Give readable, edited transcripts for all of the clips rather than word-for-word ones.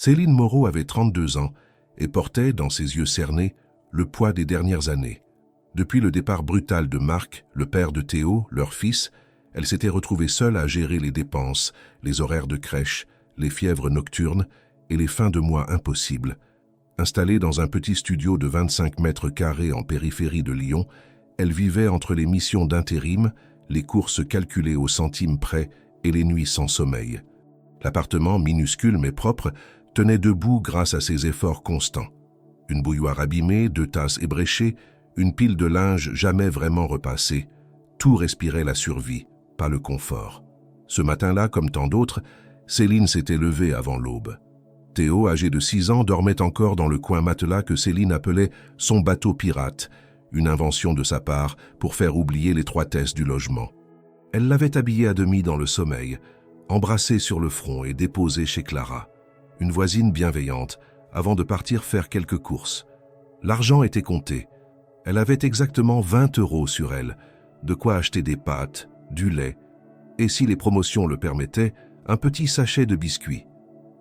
Céline Moreau avait 32 ans et portait, dans ses yeux cernés, le poids des dernières années. Depuis le départ brutal de Marc, le père de Théo, leur fils, elle s'était retrouvée seule à gérer les dépenses, les horaires de crèche, les fièvres nocturnes et les fins de mois impossibles. Installée dans un petit studio de 25 mètres carrés en périphérie de Lyon, elle vivait entre les missions d'intérim, les courses calculées au centime près et les nuits sans sommeil. L'appartement, minuscule mais propre, tenait debout grâce à ses efforts constants. Une bouilloire abîmée, 2 tasses ébréchées, une pile de linge jamais vraiment repassée. Tout respirait la survie, pas le confort. Ce matin-là, comme tant d'autres, Céline s'était levée avant l'aube. Théo, âgé de 6 ans, dormait encore dans le coin matelas que Céline appelait son bateau pirate, une invention de sa part pour faire oublier l'étroitesse du logement. Elle l'avait habillé à demi dans le sommeil, embrassé sur le front et déposé chez Clara, une voisine bienveillante, avant de partir faire quelques courses. L'argent était compté. Elle avait exactement 20 € sur elle, de quoi acheter des pâtes, du lait, et si les promotions le permettaient, un petit sachet de biscuits.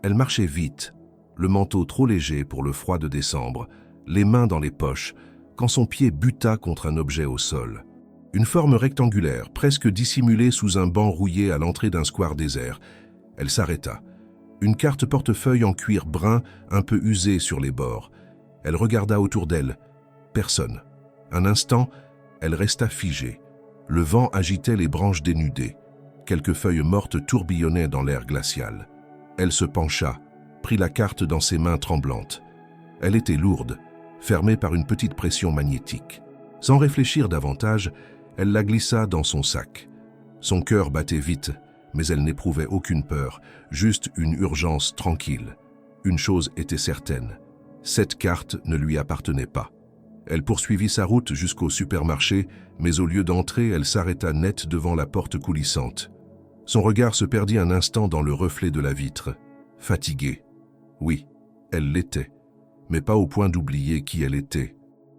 Elle marchait vite, le manteau trop léger pour le froid de décembre, les mains dans les poches, quand son pied buta contre un objet au sol. Une forme rectangulaire, presque dissimulée sous un banc rouillé à l'entrée d'un square désert. Elle s'arrêta. Une carte portefeuille en cuir brun, un peu usée sur les bords. Elle regarda autour d'elle. Personne. Un instant, elle resta figée. Le vent agitait les branches dénudées. Quelques feuilles mortes tourbillonnaient dans l'air glacial. Elle se pencha, prit la carte dans ses mains tremblantes. Elle était lourde, fermée par une petite pression magnétique. Sans réfléchir davantage, elle la glissa dans son sac. Son cœur battait vite, mais elle n'éprouvait aucune peur, juste une urgence tranquille. Une chose était certaine, cette carte ne lui appartenait pas. Elle poursuivit sa route jusqu'au supermarché, mais au lieu d'entrer, elle s'arrêta net devant la porte coulissante. Son regard se perdit un instant dans le reflet de la vitre. Fatiguée. Oui, elle l'était, mais pas au point d'oublier qui elle était.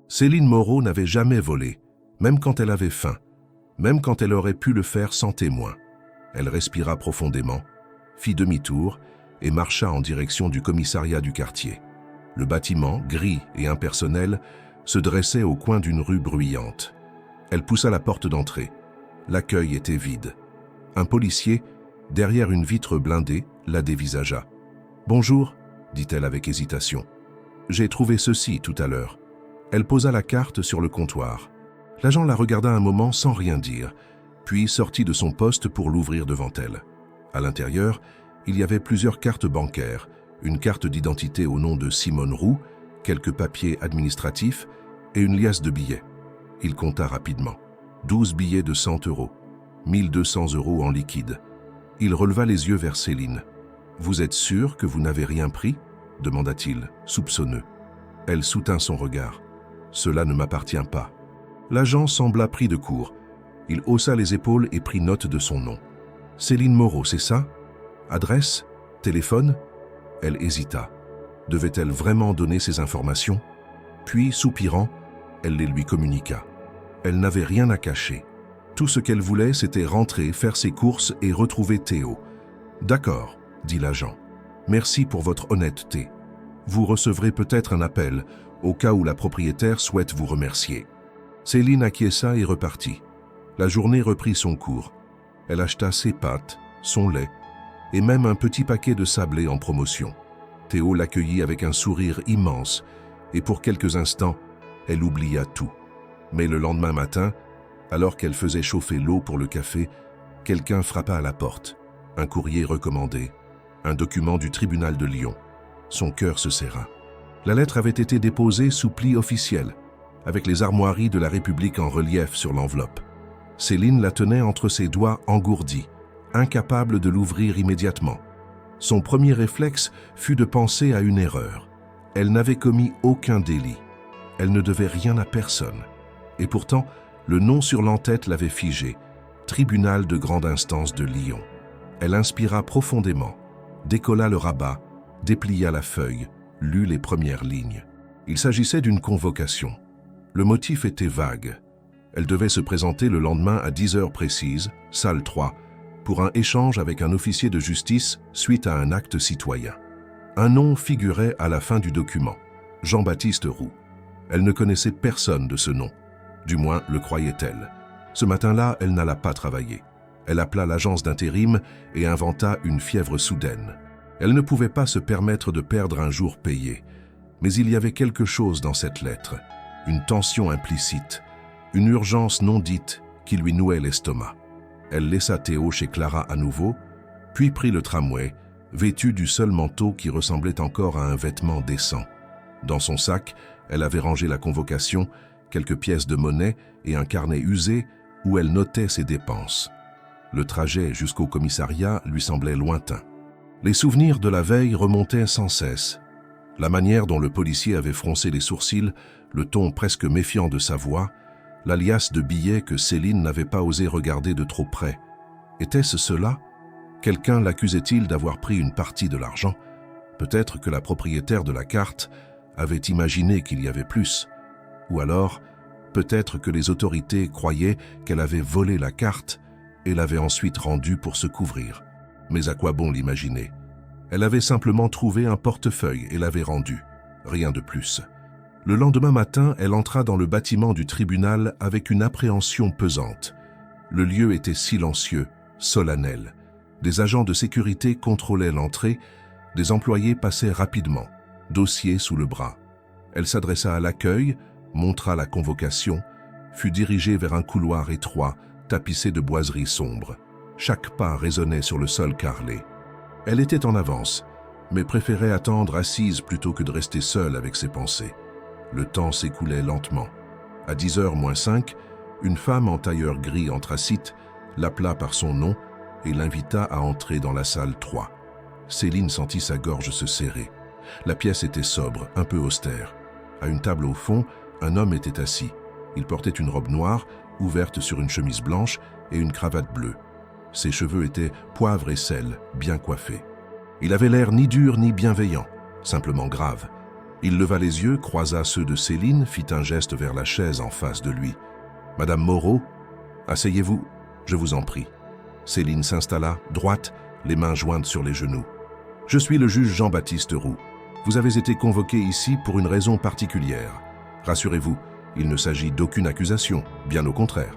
Céline Moreau n'avait jamais volé, même quand elle avait faim, même quand elle aurait pu le faire sans témoin. Elle respira profondément, fit demi-tour et marcha en direction du commissariat du quartier. Le bâtiment, gris et impersonnel, se dressait au coin d'une rue bruyante. Elle poussa la porte d'entrée. L'accueil était vide. Un policier, derrière une vitre blindée, la dévisagea. « Bonjour », dit-elle avec hésitation. « J'ai trouvé ceci tout à l'heure. » Elle posa la carte sur le comptoir. L'agent la regarda un moment sans rien dire, puis sortit de son poste pour l'ouvrir devant elle. À l'intérieur, il y avait plusieurs cartes bancaires, une carte d'identité au nom de Simone Roux, quelques papiers administratifs et une liasse de billets. Il compta rapidement. 12 billets de 100 €, 1 200 € en liquide. Il releva les yeux vers Céline. « Vous êtes sûr que vous n'avez rien pris ?» demanda-t-il, soupçonneux. Elle soutint son regard. « Cela ne m'appartient pas. » L'agent sembla pris de court. Il haussa les épaules et prit note de son nom. « Céline Moreau, c'est ça? Adresse? Téléphone ?» Elle hésita. Devait-elle vraiment donner ces informations? Puis, soupirant, elle les lui communiqua. Elle n'avait rien à cacher. Tout ce qu'elle voulait, c'était rentrer, faire ses courses et retrouver Théo. « D'accord, » dit l'agent. « Merci pour votre honnêteté. Vous recevrez peut-être un appel, au cas où la propriétaire souhaite vous remercier. » Céline acquiesça et repartit. La journée reprit son cours. Elle acheta ses pâtes, son lait, et même un petit paquet de sablés en promotion. Théo l'accueillit avec un sourire immense, et pour quelques instants, elle oublia tout. Mais le lendemain matin, alors qu'elle faisait chauffer l'eau pour le café, quelqu'un frappa à la porte. Un courrier recommandé, un document du tribunal de Lyon. Son cœur se serra. La lettre avait été déposée sous pli officiel, avec les armoiries de la République en relief sur l'enveloppe. Céline la tenait entre ses doigts engourdis, incapable de l'ouvrir immédiatement. Son premier réflexe fut de penser à une erreur. Elle n'avait commis aucun délit. Elle ne devait rien à personne. Et pourtant, le nom sur l'entête l'avait figée. Tribunal de grande instance de Lyon. Elle inspira profondément, décolla le rabat, déplia la feuille, lut les premières lignes. Il s'agissait d'une convocation. Le motif était vague. Elle devait se présenter le lendemain à 10 heures précises, salle 3, pour un échange avec un officier de justice suite à un acte citoyen. Un nom figurait à la fin du document, Jean-Baptiste Roux. Elle ne connaissait personne de ce nom, du moins le croyait-elle. Ce matin-là, elle n'alla pas travailler. Elle appela l'agence d'intérim et inventa une fièvre soudaine. Elle ne pouvait pas se permettre de perdre un jour payé. Mais il y avait quelque chose dans cette lettre, une tension implicite, une urgence non dite qui lui nouait l'estomac. Elle laissa Théo chez Clara à nouveau, puis prit le tramway, vêtue du seul manteau qui ressemblait encore à un vêtement décent. Dans son sac, elle avait rangé la convocation, quelques pièces de monnaie et un carnet usé où elle notait ses dépenses. Le trajet jusqu'au commissariat lui semblait lointain. Les souvenirs de la veille remontaient sans cesse. La manière dont le policier avait froncé les sourcils, le ton presque méfiant de sa voix, la liasse de billets que Céline n'avait pas osé regarder de trop près. Était-ce cela? Quelqu'un l'accusait-il d'avoir pris une partie de l'argent? Peut-être que la propriétaire de la carte avait imaginé qu'il y avait plus. Ou alors, peut-être que les autorités croyaient qu'elle avait volé la carte et l'avait ensuite rendue pour se couvrir. Mais à quoi bon l'imaginer? Elle avait simplement trouvé un portefeuille et l'avait rendu. Rien de plus. Le lendemain matin, elle entra dans le bâtiment du tribunal avec une appréhension pesante. Le lieu était silencieux, solennel. Des agents de sécurité contrôlaient l'entrée, des employés passaient rapidement, dossier sous le bras. Elle s'adressa à l'accueil, montra la convocation, fut dirigée vers un couloir étroit, tapissé de boiseries sombres. Chaque pas résonnait sur le sol carrelé. Elle était en avance, mais préférait attendre assise plutôt que de rester seule avec ses pensées. Le temps s'écoulait lentement. À 10h moins 5, une femme en tailleur gris anthracite l'appela par son nom et l'invita à entrer dans la salle 3. Céline sentit sa gorge se serrer. La pièce était sobre, un peu austère. À une table au fond, un homme était assis. Il portait une robe noire, ouverte sur une chemise blanche et une cravate bleue. Ses cheveux étaient poivre et sel, bien coiffés. Il avait l'air ni dur ni bienveillant, simplement grave. Il leva les yeux, croisa ceux de Céline, fit un geste vers la chaise en face de lui. « Madame Moreau, asseyez-vous, je vous en prie. » Céline s'installa, droite, les mains jointes sur les genoux. « Je suis le juge Jean-Baptiste Roux. Vous avez été convoqué ici pour une raison particulière. Rassurez-vous, il ne s'agit d'aucune accusation, bien au contraire. »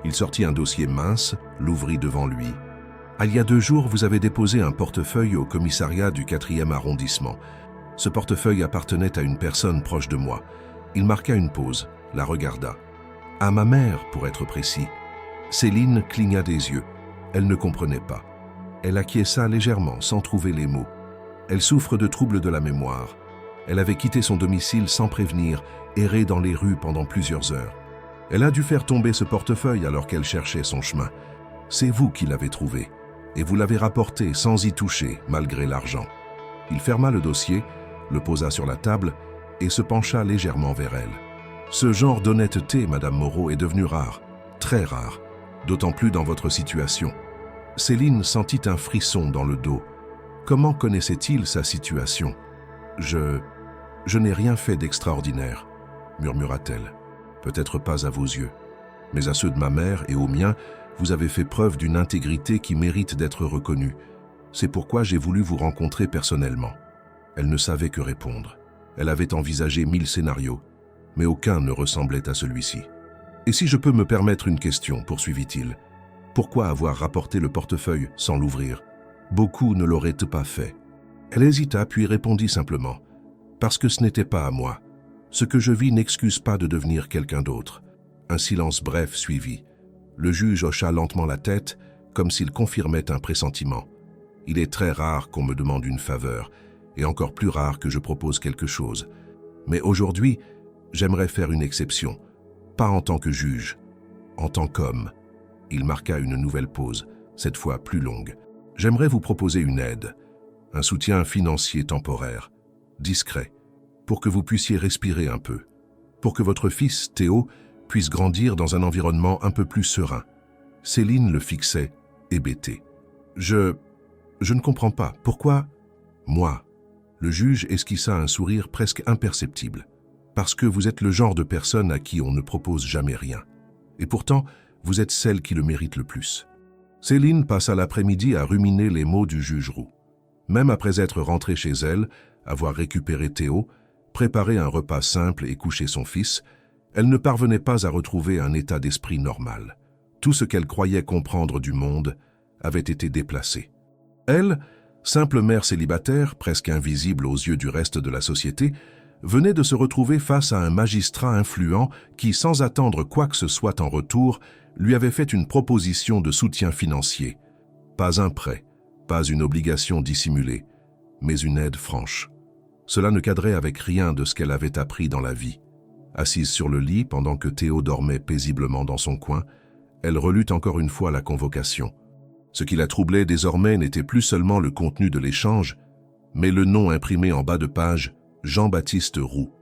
Il sortit un dossier mince, l'ouvrit devant lui. « Il y a 2 jours, vous avez déposé un portefeuille au commissariat du 4e arrondissement. Ce portefeuille appartenait à une personne proche de moi. Il marqua une pause, la regarda. À ma mère, pour être précis. » Céline cligna des yeux. Elle ne comprenait pas. Elle acquiesça légèrement, sans trouver les mots. Elle souffre de troubles de la mémoire. Elle avait quitté son domicile sans prévenir, erré dans les rues pendant plusieurs heures. Elle a dû faire tomber ce portefeuille alors qu'elle cherchait son chemin. C'est vous qui l'avez trouvé, et vous l'avez rapporté sans y toucher, malgré l'argent. Il ferma le dossier, le posa sur la table et se pencha légèrement vers elle. Ce genre d'honnêteté, Madame Moreau, est devenu rare, très rare, d'autant plus dans votre situation. Céline sentit un frisson dans le dos. Comment connaissait-il sa situation? Je n'ai rien fait d'extraordinaire, murmura-t-elle. Peut-être pas à vos yeux, mais à ceux de ma mère et aux miens, vous avez fait preuve d'une intégrité qui mérite d'être reconnue. C'est pourquoi j'ai voulu vous rencontrer personnellement. Elle ne savait que répondre. Elle avait envisagé 1000 scénarios, mais aucun ne ressemblait à celui-ci. « Et si je peux me permettre une question, poursuivit-il, pourquoi avoir rapporté le portefeuille sans l'ouvrir? Beaucoup ne l'auraient pas fait. » Elle hésita puis répondit simplement, « Parce que ce n'était pas à moi. Ce que je vis n'excuse pas de devenir quelqu'un d'autre. » Un silence bref suivit. Le juge hocha lentement la tête, comme s'il confirmait un pressentiment. « Il est très rare qu'on me demande une faveur, et encore plus rare que je propose quelque chose. Mais aujourd'hui, j'aimerais faire une exception. Pas en tant que juge, en tant qu'homme. » Il marqua une nouvelle pause, cette fois plus longue. « J'aimerais vous proposer une aide, un soutien financier temporaire, discret, pour que vous puissiez respirer un peu, pour que votre fils, Théo, puisse grandir dans un environnement un peu plus serein. » Céline le fixait, hébétée. « Je ne comprends pas. Pourquoi? » « Moi. » Le juge esquissa un sourire presque imperceptible. « Parce que vous êtes le genre de personne à qui on ne propose jamais rien. Et pourtant, vous êtes celle qui le mérite le plus. » Céline passa l'après-midi à ruminer les mots du juge Roux. Même après être rentrée chez elle, avoir récupéré Théo, préparé un repas simple et couché son fils, elle ne parvenait pas à retrouver un état d'esprit normal. Tout ce qu'elle croyait comprendre du monde avait été déplacé. Elle, simple mère célibataire, presque invisible aux yeux du reste de la société, venait de se retrouver face à un magistrat influent qui, sans attendre quoi que ce soit en retour, lui avait fait une proposition de soutien financier. Pas un prêt, pas une obligation dissimulée, mais une aide franche. Cela ne cadrait avec rien de ce qu'elle avait appris dans la vie. Assise sur le lit pendant que Théo dormait paisiblement dans son coin, elle relut encore une fois la convocation. Ce qui la troublait désormais n'était plus seulement le contenu de l'échange, mais le nom imprimé en bas de page, Jean-Baptiste Roux.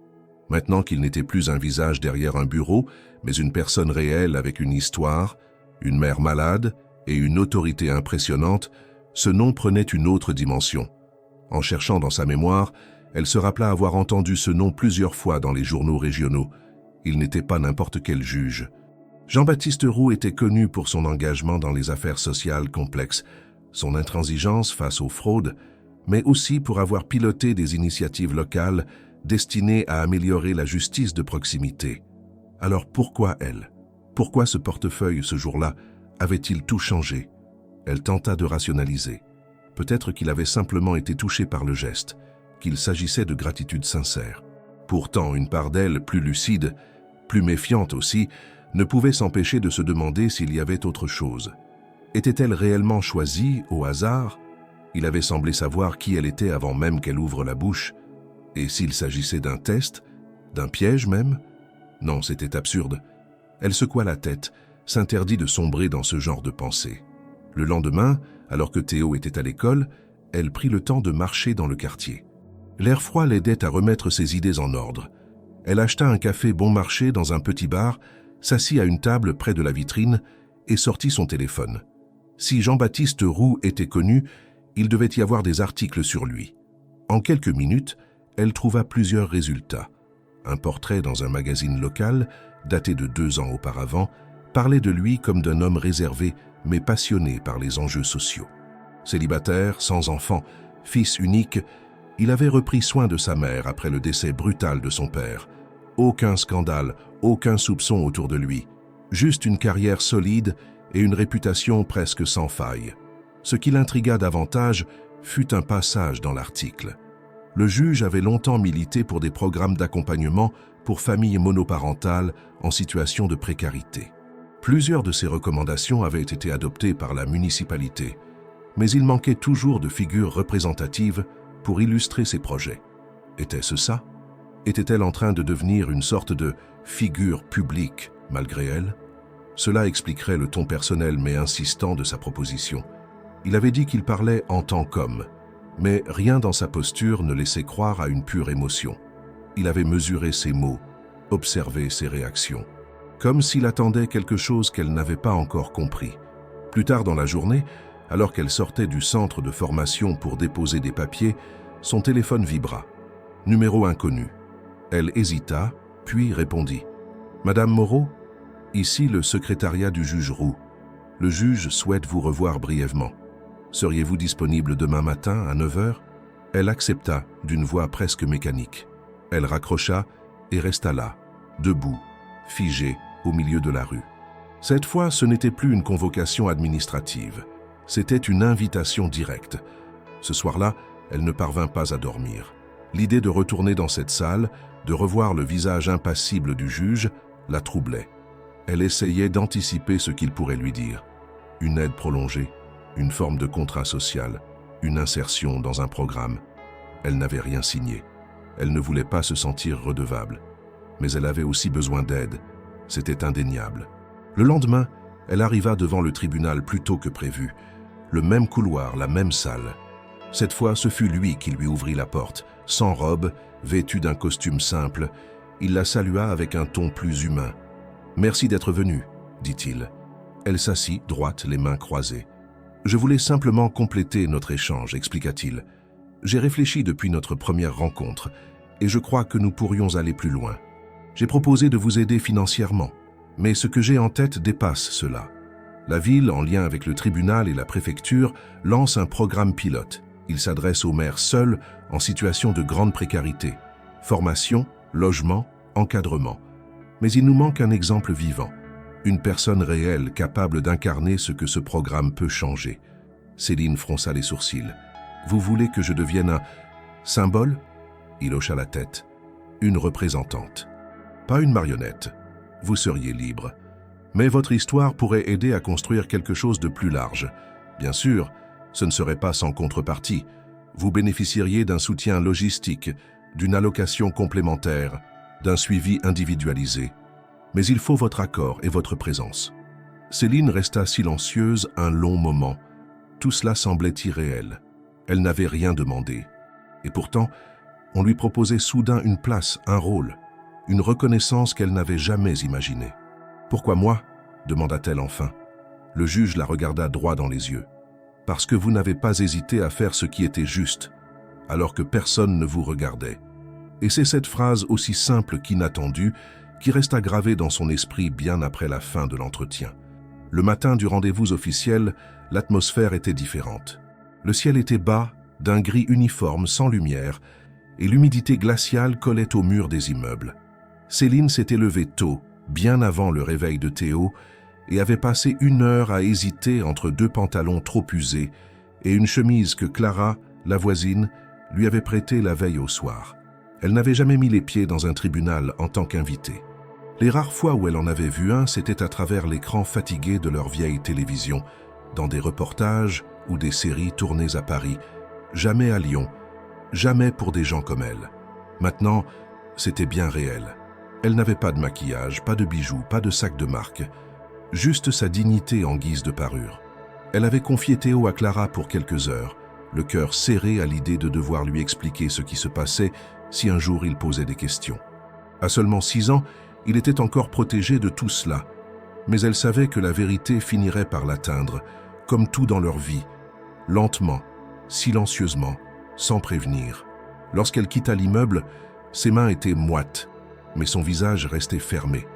Maintenant qu'il n'était plus un visage derrière un bureau, mais une personne réelle avec une histoire, une mère malade et une autorité impressionnante, ce nom prenait une autre dimension. En cherchant dans sa mémoire, elle se rappela avoir entendu ce nom plusieurs fois dans les journaux régionaux. Il n'était pas n'importe quel juge. Jean-Baptiste Roux était connu pour son engagement dans les affaires sociales complexes, son intransigeance face aux fraudes, mais aussi pour avoir piloté des initiatives locales destinées à améliorer la justice de proximité. Alors pourquoi elle? Pourquoi ce portefeuille, ce jour-là, avait-il tout changé? Elle tenta de rationaliser. Peut-être qu'il avait simplement été touché par le geste, qu'il s'agissait de gratitude sincère. Pourtant, une part d'elle, plus lucide, plus méfiante aussi, ne pouvait s'empêcher de se demander s'il y avait autre chose. Était-elle réellement choisie, au hasard? Il avait semblé savoir qui elle était avant même qu'elle ouvre la bouche. Et s'il s'agissait d'un test? D'un piège même? Non, c'était absurde. Elle secoua la tête, s'interdit de sombrer dans ce genre de pensée. Le lendemain, alors que Théo était à l'école, elle prit le temps de marcher dans le quartier. L'air froid l'aidait à remettre ses idées en ordre. Elle acheta un café bon marché dans un petit bar, s'assit à une table près de la vitrine et sortit son téléphone. Si Jean-Baptiste Roux était connu, il devait y avoir des articles sur lui. En quelques minutes, elle trouva plusieurs résultats. Un portrait dans un magazine local, daté de 2 ans auparavant, parlait de lui comme d'un homme réservé mais passionné par les enjeux sociaux. Célibataire, sans enfant, fils unique, il avait repris soin de sa mère après le décès brutal de son père. Aucun scandale, aucun soupçon autour de lui. Juste une carrière solide et une réputation presque sans faille. Ce qui l'intrigua davantage fut un passage dans l'article. Le juge avait longtemps milité pour des programmes d'accompagnement pour familles monoparentales en situation de précarité. Plusieurs de ces recommandations avaient été adoptées par la municipalité, mais il manquait toujours de figures représentatives pour illustrer ces projets. Était-ce ça? Était-elle en train de devenir une sorte de figure publique malgré elle? Cela expliquerait le ton personnel mais insistant de sa proposition. Il avait dit qu'il parlait en tant qu'homme, mais rien dans sa posture ne laissait croire à une pure émotion. Il avait mesuré ses mots, observé ses réactions, comme s'il attendait quelque chose qu'elle n'avait pas encore compris. Plus tard dans la journée, alors qu'elle sortait du centre de formation pour déposer des papiers, son téléphone vibra. Numéro inconnu. Elle hésita, puis répondit. « Madame Moreau, ici le secrétariat du juge Roux. Le juge souhaite vous revoir brièvement. Seriez-vous disponible demain matin à 9 h? Elle accepta d'une voix presque mécanique. Elle raccrocha et resta là, debout, figée au milieu de la rue. Cette fois, ce n'était plus une convocation administrative. C'était une invitation directe. Ce soir-là, elle ne parvint pas à dormir. L'idée de retourner dans cette salle, de revoir le visage impassible du juge, la troublait. Elle essayait d'anticiper ce qu'il pourrait lui dire. Une aide prolongée, une forme de contrat social, une insertion dans un programme. Elle n'avait rien signé. Elle ne voulait pas se sentir redevable. Mais elle avait aussi besoin d'aide. C'était indéniable. Le lendemain, elle arriva devant le tribunal plus tôt que prévu. Le même couloir, la même salle. Cette fois, ce fut lui qui lui ouvrit la porte. Sans robe, vêtu d'un costume simple, il la salua avec un ton plus humain. « Merci d'être venu, dit-il. Elle s'assit, droite, les mains croisées. « Je voulais simplement compléter notre échange, expliqua-t-il. J'ai réfléchi depuis notre première rencontre et je crois que nous pourrions aller plus loin. J'ai proposé de vous aider financièrement, mais ce que j'ai en tête dépasse cela. La ville, en lien avec le tribunal et la préfecture, lance un programme pilote. Il s'adresse aux mères seules en situation de grande précarité. Formation, logement, encadrement. Mais il nous manque un exemple vivant. Une personne réelle capable d'incarner ce que ce programme peut changer. Céline fronça les sourcils. Vous voulez que je devienne un symbole? Il hocha la tête. Une représentante. Pas une marionnette. Vous seriez libre. Mais votre histoire pourrait aider à construire quelque chose de plus large. Bien sûr, ce ne serait pas sans contrepartie. Vous bénéficieriez d'un soutien logistique, d'une allocation complémentaire, d'un suivi individualisé. Mais il faut votre accord et votre présence. Céline resta silencieuse un long moment. Tout cela semblait irréel. Elle n'avait rien demandé. Et pourtant, on lui proposait soudain une place, un rôle, une reconnaissance qu'elle n'avait jamais imaginée. « Pourquoi moi ?» demanda-t-elle enfin. Le juge la regarda droit dans les yeux. « Parce que vous n'avez pas hésité à faire ce qui était juste, alors que personne ne vous regardait. » Et c'est cette phrase aussi simple qu'inattendue qui resta gravée dans son esprit bien après la fin de l'entretien. Le matin du rendez-vous officiel, l'atmosphère était différente. Le ciel était bas, d'un gris uniforme sans lumière, et l'humidité glaciale collait aux murs des immeubles. Céline s'était levée tôt, bien avant le réveil de Théo, et avait passé 1 heure à hésiter entre 2 pantalons trop usés et une chemise que Clara, la voisine, lui avait prêtée la veille au soir. Elle n'avait jamais mis les pieds dans un tribunal en tant qu'invitée. Les rares fois où elle en avait vu un, c'était à travers l'écran fatigué de leur vieille télévision, dans des reportages ou des séries tournées à Paris, jamais à Lyon, jamais pour des gens comme elle. Maintenant, c'était bien réel. Elle n'avait pas de maquillage, pas de bijoux, pas de sac de marque, juste sa dignité en guise de parure. Elle avait confié Théo à Clara pour quelques heures, le cœur serré à l'idée de devoir lui expliquer ce qui se passait si un jour il posait des questions. À seulement 6 ans, il était encore protégé de tout cela, mais elle savait que la vérité finirait par l'atteindre, comme tout dans leur vie, lentement, silencieusement, sans prévenir. Lorsqu'elle quitta l'immeuble, ses mains étaient moites, mais son visage restait fermé.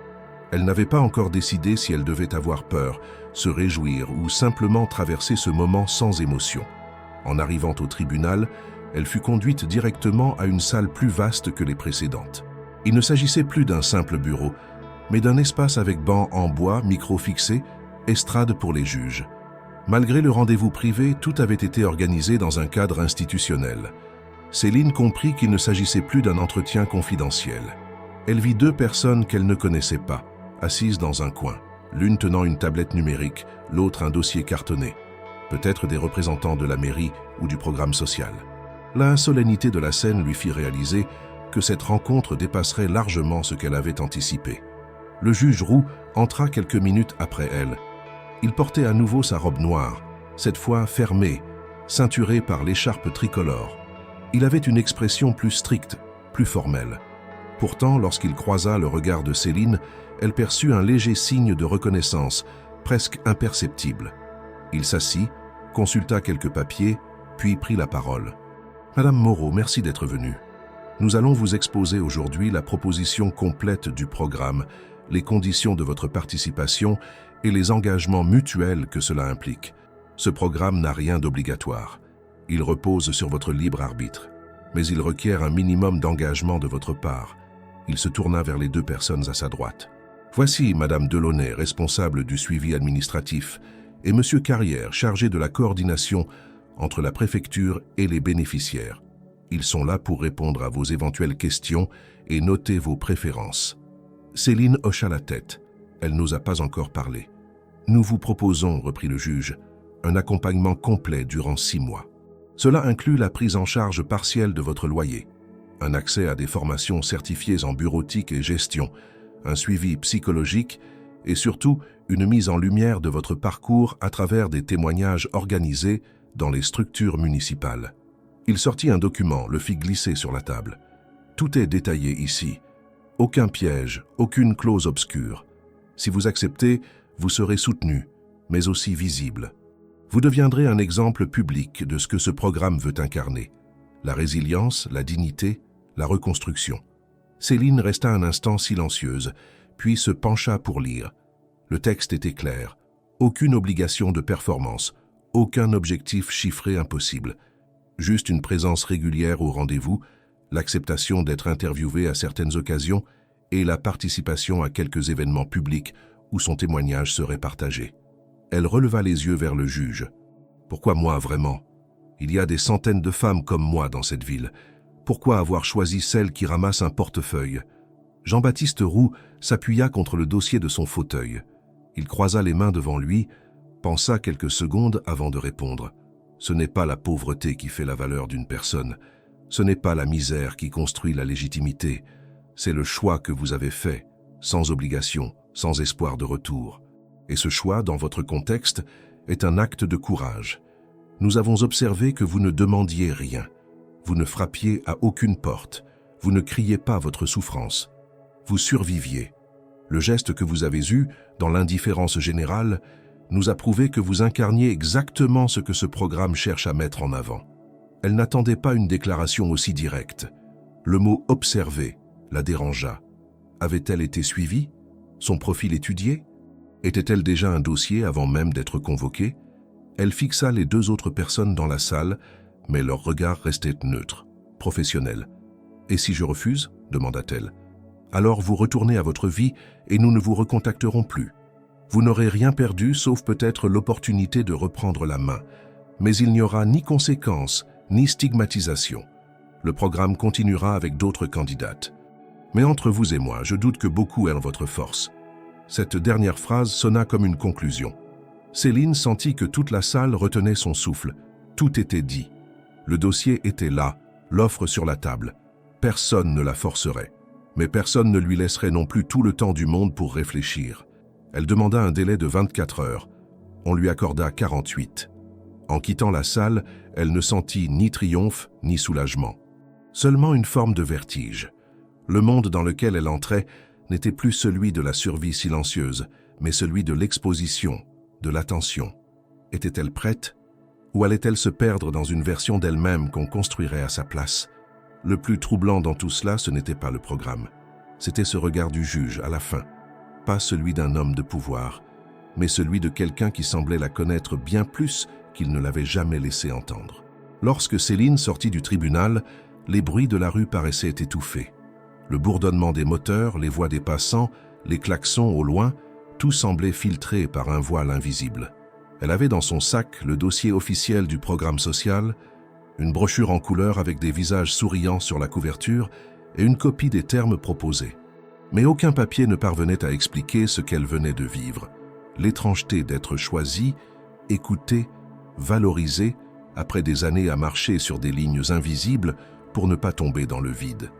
Elle n'avait pas encore décidé si elle devait avoir peur, se réjouir ou simplement traverser ce moment sans émotion. En arrivant au tribunal, elle fut conduite directement à une salle plus vaste que les précédentes. Il ne s'agissait plus d'un simple bureau, mais d'un espace avec bancs en bois, micro fixés, estrade pour les juges. Malgré le rendez-vous privé, tout avait été organisé dans un cadre institutionnel. Céline comprit qu'il ne s'agissait plus d'un entretien confidentiel. Elle vit 2 personnes qu'elle ne connaissait pas, assises dans un coin, l'une tenant une tablette numérique, l'autre un dossier cartonné. Peut-être des représentants de la mairie ou du programme social. La solennité de la scène lui fit réaliser que cette rencontre dépasserait largement ce qu'elle avait anticipé. Le juge Roux entra quelques minutes après elle. Il portait à nouveau sa robe noire, cette fois fermée, ceinturée par l'écharpe tricolore. Il avait une expression plus stricte, plus formelle. Pourtant, lorsqu'il croisa le regard de Céline, elle perçut un léger signe de reconnaissance, presque imperceptible. Il s'assit, consulta quelques papiers, puis prit la parole. « Madame Moreau, merci d'être venue. Nous allons vous exposer aujourd'hui la proposition complète du programme, les conditions de votre participation et les engagements mutuels que cela implique. Ce programme n'a rien d'obligatoire. Il repose sur votre libre arbitre, mais il requiert un minimum d'engagement de votre part. » Il se tourna vers les 2 personnes à sa droite. « Voici Madame Delaunay, responsable du suivi administratif, et Monsieur Carrière, chargé de la coordination entre la préfecture et les bénéficiaires. Ils sont là pour répondre à vos éventuelles questions et noter vos préférences. » Céline hocha la tête. Elle n'osa pas encore parler. « Nous vous proposons, reprit le juge, un accompagnement complet durant 6 mois. Cela inclut la prise en charge partielle de votre loyer, un accès à des formations certifiées en bureautique et gestion, un suivi psychologique et surtout une mise en lumière de votre parcours à travers des témoignages organisés dans les structures municipales. » Il sortit un document, le fit glisser sur la table. « Tout est détaillé ici. Aucun piège, aucune clause obscure. Si vous acceptez, vous serez soutenu, mais aussi visible. Vous deviendrez un exemple public de ce que ce programme veut incarner. La résilience, la dignité, la reconstruction. » Céline resta un instant silencieuse, puis se pencha pour lire. Le texte était clair. Aucune obligation de performance, aucun objectif chiffré impossible. juste une présence régulière au rendez-vous, l'acceptation d'être interviewée à certaines occasions et la participation à quelques événements publics où son témoignage serait partagé. Elle releva les yeux vers le juge. « Pourquoi moi, vraiment? Il y a des centaines de femmes comme moi dans cette ville. Pourquoi avoir choisi celle qui ramasse un portefeuille ?» Jean-Baptiste Roux s'appuya contre le dossier de son fauteuil. Il croisa les mains devant lui, pensa quelques secondes avant de répondre. « Ce n'est pas la pauvreté qui fait la valeur d'une personne. Ce n'est pas la misère qui construit la légitimité. C'est le choix que vous avez fait, sans obligation, sans espoir de retour. Et ce choix, dans votre contexte, est un acte de courage. Nous avons observé que vous ne demandiez rien. Vous ne frappiez à aucune porte. Vous ne criez pas votre souffrance. Vous surviviez. Le geste que vous avez eu, dans l'indifférence générale, nous a prouvé que vous incarniez exactement ce que ce programme cherche à mettre en avant. » Elle n'attendait pas une déclaration aussi directe. Le mot « observer » la dérangea. Avait-elle été suivie? Son profil étudié? Était-elle déjà un dossier avant même d'être convoquée? Elle fixa les deux autres personnes dans la salle, mais leur regard restait neutre, professionnel. « Et si je refuse ?» demanda-t-elle. « Alors vous retournez à votre vie et nous ne vous recontacterons plus. Vous n'aurez rien perdu sauf peut-être l'opportunité de reprendre la main. Mais il n'y aura ni conséquences, ni stigmatisation. Le programme continuera avec d'autres candidates. Mais entre vous et moi, je doute que beaucoup aient votre force. » Cette dernière phrase sonna comme une conclusion. Céline sentit que toute la salle retenait son souffle. Tout était dit. Le dossier était là, l'offre sur la table. Personne ne la forcerait. Mais personne ne lui laisserait non plus tout le temps du monde pour réfléchir. Elle demanda un délai de 24 heures. On lui accorda 48. En quittant la salle, elle ne sentit ni triomphe ni soulagement. Seulement une forme de vertige. Le monde dans lequel elle entrait n'était plus celui de la survie silencieuse, mais celui de l'exposition, de l'attention. Était-elle prête? Ou allait-elle se perdre dans une version d'elle-même qu'on construirait à sa place? Le plus troublant dans tout cela, ce n'était pas le programme. C'était ce regard du juge à la fin. Pas celui d'un homme de pouvoir, mais celui de quelqu'un qui semblait la connaître bien plus qu'il ne l'avait jamais laissé entendre. Lorsque Céline sortit du tribunal, les bruits de la rue paraissaient étouffés. Le bourdonnement des moteurs, les voix des passants, les klaxons au loin, tout semblait filtré par un voile invisible. Elle avait dans son sac le dossier officiel du programme social, une brochure en couleur avec des visages souriants sur la couverture et une copie des termes proposés. Mais aucun papier ne parvenait à expliquer ce qu'elle venait de vivre. L'étrangeté d'être choisie, écoutée, valorisée, après des années à marcher sur des lignes invisibles pour ne pas tomber dans le vide.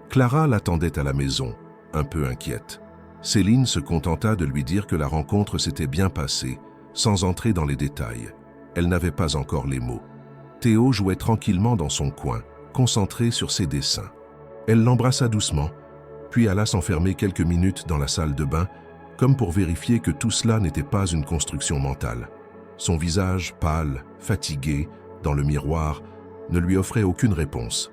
Clara l'attendait à la maison, un peu inquiète. Céline se contenta de lui dire que la rencontre s'était bien passée, sans entrer dans les détails. Elle n'avait pas encore les mots. Théo jouait tranquillement dans son coin, concentré sur ses dessins. Elle l'embrassa doucement, puis alla s'enfermer quelques minutes dans la salle de bain, comme pour vérifier que tout cela n'était pas une construction mentale. Son visage, pâle, fatigué, dans le miroir, ne lui offrait aucune réponse.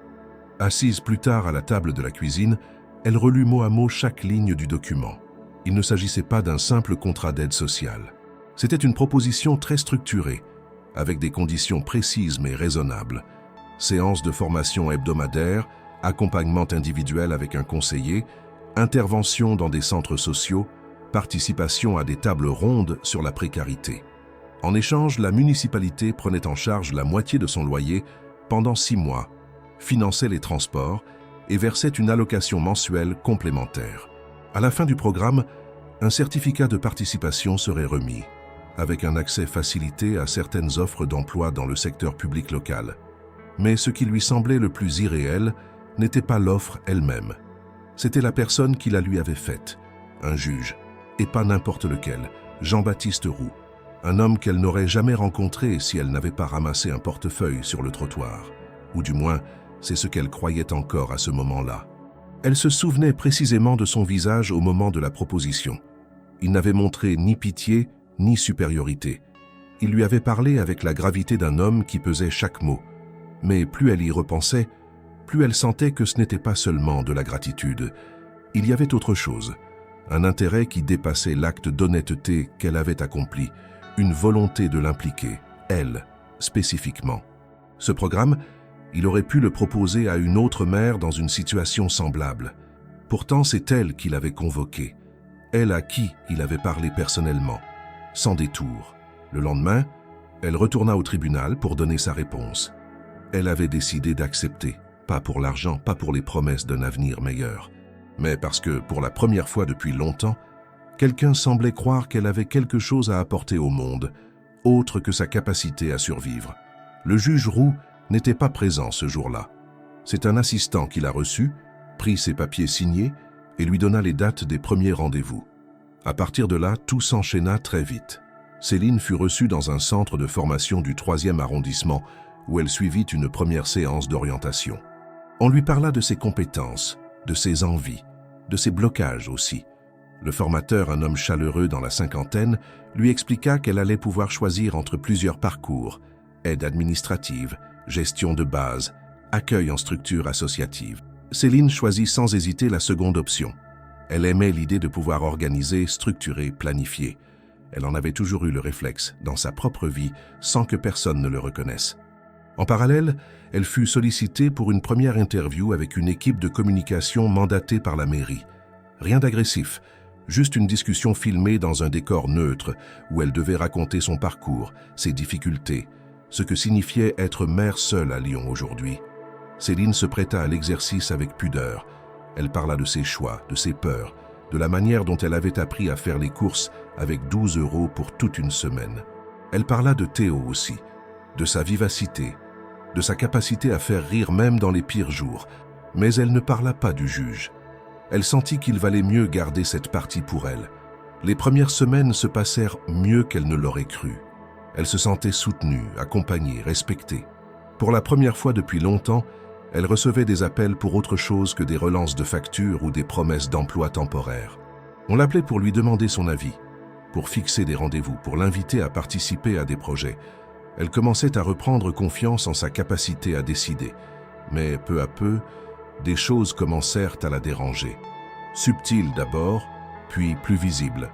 Assise plus tard à la table de la cuisine, elle relut mot à mot chaque ligne du document. Il ne s'agissait pas d'un simple contrat d'aide sociale. C'était une proposition très structurée, avec des conditions précises mais raisonnables. Séances de formation hebdomadaire, accompagnement individuel avec un conseiller, intervention dans des centres sociaux, participation à des tables rondes sur la précarité. En échange, la municipalité prenait en charge la moitié de son loyer pendant 6 mois, finançait les transports et versait une allocation mensuelle complémentaire. À la fin du programme, un certificat de participation serait remis, avec un accès facilité à certaines offres d'emploi dans le secteur public local. Mais ce qui lui semblait le plus irréel n'était pas l'offre elle-même. C'était la personne qui la lui avait faite, un juge, et pas n'importe lequel, Jean-Baptiste Roux, un homme qu'elle n'aurait jamais rencontré si elle n'avait pas ramassé un portefeuille sur le trottoir. Ou du moins, c'est ce qu'elle croyait encore à ce moment-là. Elle se souvenait précisément de son visage au moment de la proposition. Il n'avait montré ni pitié, ni supériorité. Il lui avait parlé avec la gravité d'un homme qui pesait chaque mot. Mais plus elle y repensait, plus elle sentait que ce n'était pas seulement de la gratitude. Il y avait autre chose, un intérêt qui dépassait l'acte d'honnêteté qu'elle avait accompli, une volonté de l'impliquer, elle, spécifiquement. Ce programme, Il aurait pu le proposer à une autre mère dans une situation semblable. Pourtant, c'est elle qu'il avait convoquée, elle à qui il avait parlé personnellement, sans détour. Le lendemain, elle retourna au tribunal pour donner sa réponse. Elle avait décidé d'accepter, pas pour l'argent, pas pour les promesses d'un avenir meilleur, mais parce que, pour la première fois depuis longtemps, quelqu'un semblait croire qu'elle avait quelque chose à apporter au monde, autre que sa capacité à survivre. Le juge Roux n'était pas présent ce jour-là. C'est un assistant qui l'a reçu, prit ses papiers signés et lui donna les dates des premiers rendez-vous. À partir de là, tout s'enchaîna très vite. Céline fut reçue dans un centre de formation du 3e arrondissement où elle suivit une première séance d'orientation. On lui parla de ses compétences, de ses envies, de ses blocages aussi. Le formateur, un homme chaleureux dans la cinquantaine, lui expliqua qu'elle allait pouvoir choisir entre plusieurs parcours: aide administrative, gestion de base, accueil en structure associative. Céline choisit sans hésiter la seconde option. Elle aimait l'idée de pouvoir organiser, structurer, planifier. Elle en avait toujours eu le réflexe dans sa propre vie sans que personne ne le reconnaisse. En parallèle, elle fut sollicitée pour une première interview avec une équipe de communication mandatée par la mairie. Rien d'agressif, juste une discussion filmée dans un décor neutre où elle devait raconter son parcours, ses difficultés, ce que signifiait être mère seule à Lyon aujourd'hui. Céline se prêta à l'exercice avec pudeur. Elle parla de ses choix, de ses peurs, de la manière dont elle avait appris à faire les courses avec 12 € pour toute une semaine. Elle parla de Théo aussi, de sa vivacité, de sa capacité à faire rire même dans les pires jours. Mais elle ne parla pas du juge. Elle sentit qu'il valait mieux garder cette partie pour elle. Les premières semaines se passèrent mieux qu'elle ne l'aurait cru. Elle se sentait soutenue, accompagnée, respectée. Pour la première fois depuis longtemps, elle recevait des appels pour autre chose que des relances de factures ou des promesses d'emploi temporaires. On l'appelait pour lui demander son avis, pour fixer des rendez-vous, pour l'inviter à participer à des projets. Elle commençait à reprendre confiance en sa capacité à décider. Mais peu à peu, des choses commencèrent à la déranger. Subtiles d'abord, puis plus visibles.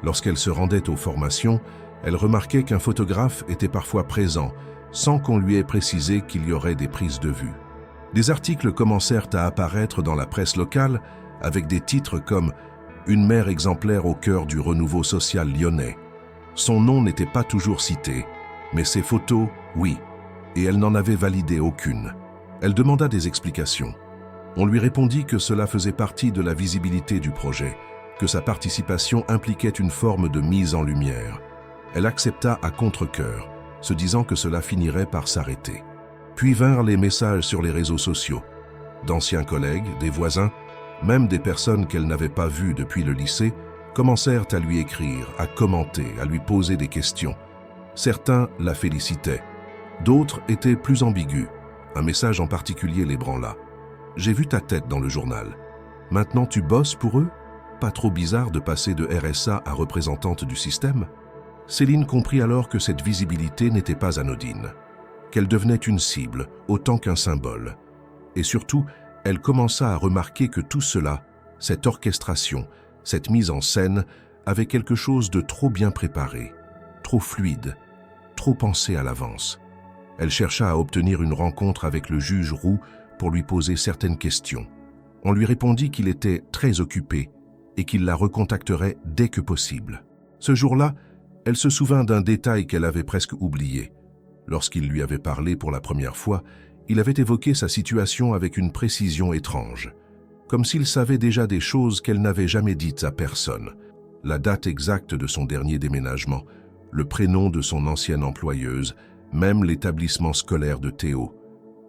Lorsqu'elle se rendait aux formations, elle remarquait qu'un photographe était parfois présent, sans qu'on lui ait précisé qu'il y aurait des prises de vue. Des articles commencèrent à apparaître dans la presse locale avec des titres comme « Une mère exemplaire au cœur du renouveau social lyonnais ». Son nom n'était pas toujours cité, mais ses photos, oui, et elle n'en avait validé aucune. Elle demanda des explications. On lui répondit que cela faisait partie de la visibilité du projet, que sa participation impliquait une forme de mise en lumière. Elle accepta à contre-cœur, se disant que cela finirait par s'arrêter. Puis vinrent les messages sur les réseaux sociaux. D'anciens collègues, des voisins, même des personnes qu'elle n'avait pas vues depuis le lycée, commencèrent à lui écrire, à commenter, à lui poser des questions. Certains la félicitaient. D'autres étaient plus ambigus. Un message en particulier l'ébranla. « J'ai vu ta tête dans le journal. Maintenant tu bosses pour eux ? Pas trop bizarre de passer de RSA à représentante du système ?» Céline comprit alors que cette visibilité n'était pas anodine, qu'elle devenait une cible autant qu'un symbole. Et surtout, elle commença à remarquer que tout cela, cette orchestration, cette mise en scène, avait quelque chose de trop bien préparé, trop fluide, trop pensé à l'avance. Elle chercha à obtenir une rencontre avec le juge Roux pour lui poser certaines questions. On lui répondit qu'il était très occupé et qu'il la recontacterait dès que possible. Ce jour-là, elle se souvint d'un détail qu'elle avait presque oublié. Lorsqu'il lui avait parlé pour la première fois, il avait évoqué sa situation avec une précision étrange, comme s'il savait déjà des choses qu'elle n'avait jamais dites à personne. La date exacte de son dernier déménagement, le prénom de son ancienne employeuse, même l'établissement scolaire de Théo.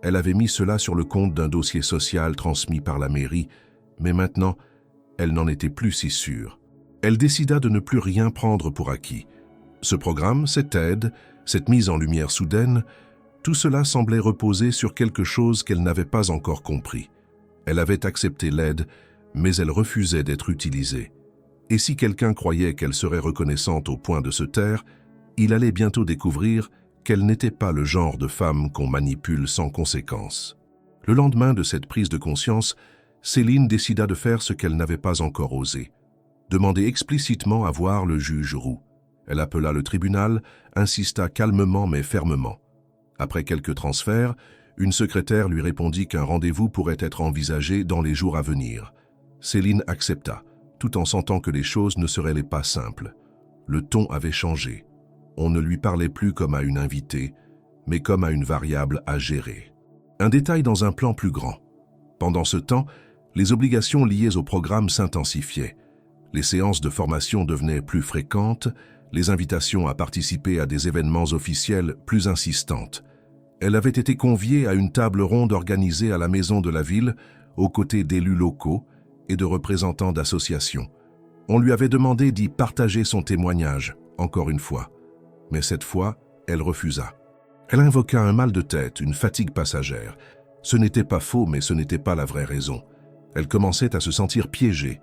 Elle avait mis cela sur le compte d'un dossier social transmis par la mairie, mais maintenant, elle n'en était plus si sûre. Elle décida de ne plus rien prendre pour acquis. Ce programme, cette aide, cette mise en lumière soudaine, tout cela semblait reposer sur quelque chose qu'elle n'avait pas encore compris. Elle avait accepté l'aide, mais elle refusait d'être utilisée. Et si quelqu'un croyait qu'elle serait reconnaissante au point de se taire, il allait bientôt découvrir qu'elle n'était pas le genre de femme qu'on manipule sans conséquence. Le lendemain de cette prise de conscience, Céline décida de faire ce qu'elle n'avait pas encore osé, demander explicitement à voir le juge Roux. Elle appela le tribunal, insista calmement mais fermement. Après quelques transferts, Une secrétaire lui répondit qu'un rendez-vous pourrait être envisagé dans les jours à venir. Céline accepta, tout en sentant que les choses ne seraient pas simples. Le ton avait changé. On ne lui parlait plus comme à une invitée, mais comme à une variable à gérer. Un détail dans un plan plus grand. Pendant ce temps, les obligations liées au programme s'intensifiaient. Les séances de formation devenaient plus fréquentes, les invitations à participer à des événements officiels plus insistantes. Elle avait été conviée à une table ronde organisée à la Maison de la Ville, aux côtés d'élus locaux et de représentants d'associations. On lui avait demandé d'y partager son témoignage, encore une fois. Mais cette fois, elle refusa. Elle invoqua un mal de tête, une fatigue passagère. Ce n'était pas faux, mais ce n'était pas la vraie raison. Elle commençait à se sentir piégée.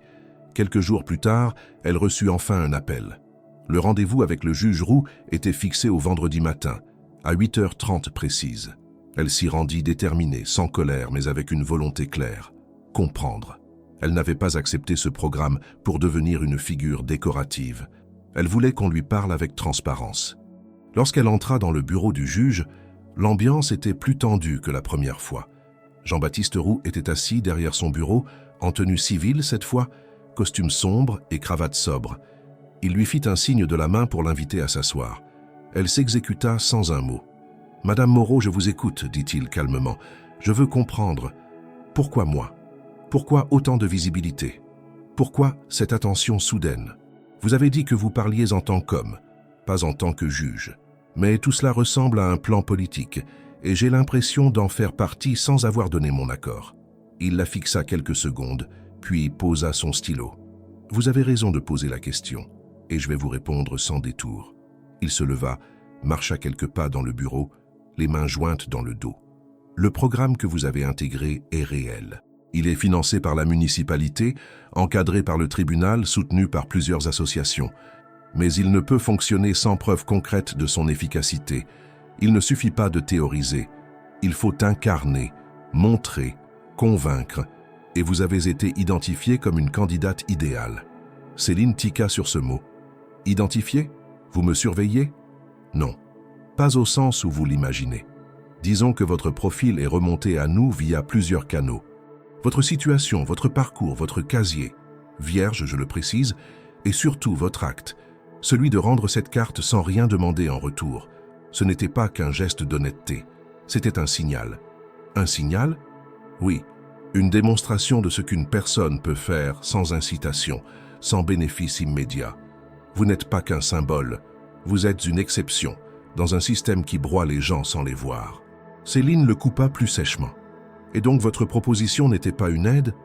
Quelques jours plus tard, elle reçut enfin un appel. Le rendez-vous avec le juge Roux était fixé au vendredi matin, à 8h30 précise. Elle s'y rendit déterminée, sans colère, mais avec une volonté claire. Comprendre. Elle n'avait pas accepté ce programme pour devenir une figure décorative. Elle voulait qu'on lui parle avec transparence. Lorsqu'elle entra dans le bureau du juge, l'ambiance était plus tendue que la première fois. Jean-Baptiste Roux était assis derrière son bureau, en tenue civile cette fois, costume sombre et cravate sobre. Il lui fit un signe de la main pour l'inviter à s'asseoir. Elle s'exécuta sans un mot. « Madame Moreau, je vous écoute, dit-il calmement. Je veux comprendre. Pourquoi moi? Pourquoi autant de visibilité? Pourquoi cette attention soudaine? Vous avez dit que vous parliez en tant qu'homme, pas en tant que juge. Mais tout cela ressemble à un plan politique, et j'ai l'impression d'en faire partie sans avoir donné mon accord. » Il la fixa quelques secondes, puis posa son stylo. « Vous avez raison de poser la question, et je vais vous répondre sans détour. » Il se leva, marcha quelques pas dans le bureau, les mains jointes dans le dos. « Le programme que vous avez intégré est réel. Il est financé par la municipalité, encadré par le tribunal, soutenu par plusieurs associations. Mais il ne peut fonctionner sans preuve concrète de son efficacité. Il ne suffit pas de théoriser. Il faut incarner, montrer, convaincre, et vous avez été identifiée comme une candidate idéale. » Céline tiqua sur ce mot. « Identifiée? Vous me surveillez? Non, pas au sens où vous l'imaginez. Disons que votre profil est remonté à nous via plusieurs canaux. Votre situation, votre parcours, votre casier, vierge, je le précise, et surtout votre acte, celui de rendre cette carte sans rien demander en retour. Ce n'était pas qu'un geste d'honnêteté, c'était un signal. Un signal? Oui, une démonstration de ce qu'une personne peut faire sans incitation, sans bénéfice immédiat. Vous n'êtes pas qu'un symbole, vous êtes une exception, dans un système qui broie les gens sans les voir. Céline le coupa plus sèchement. Et donc votre proposition n'était pas une aide,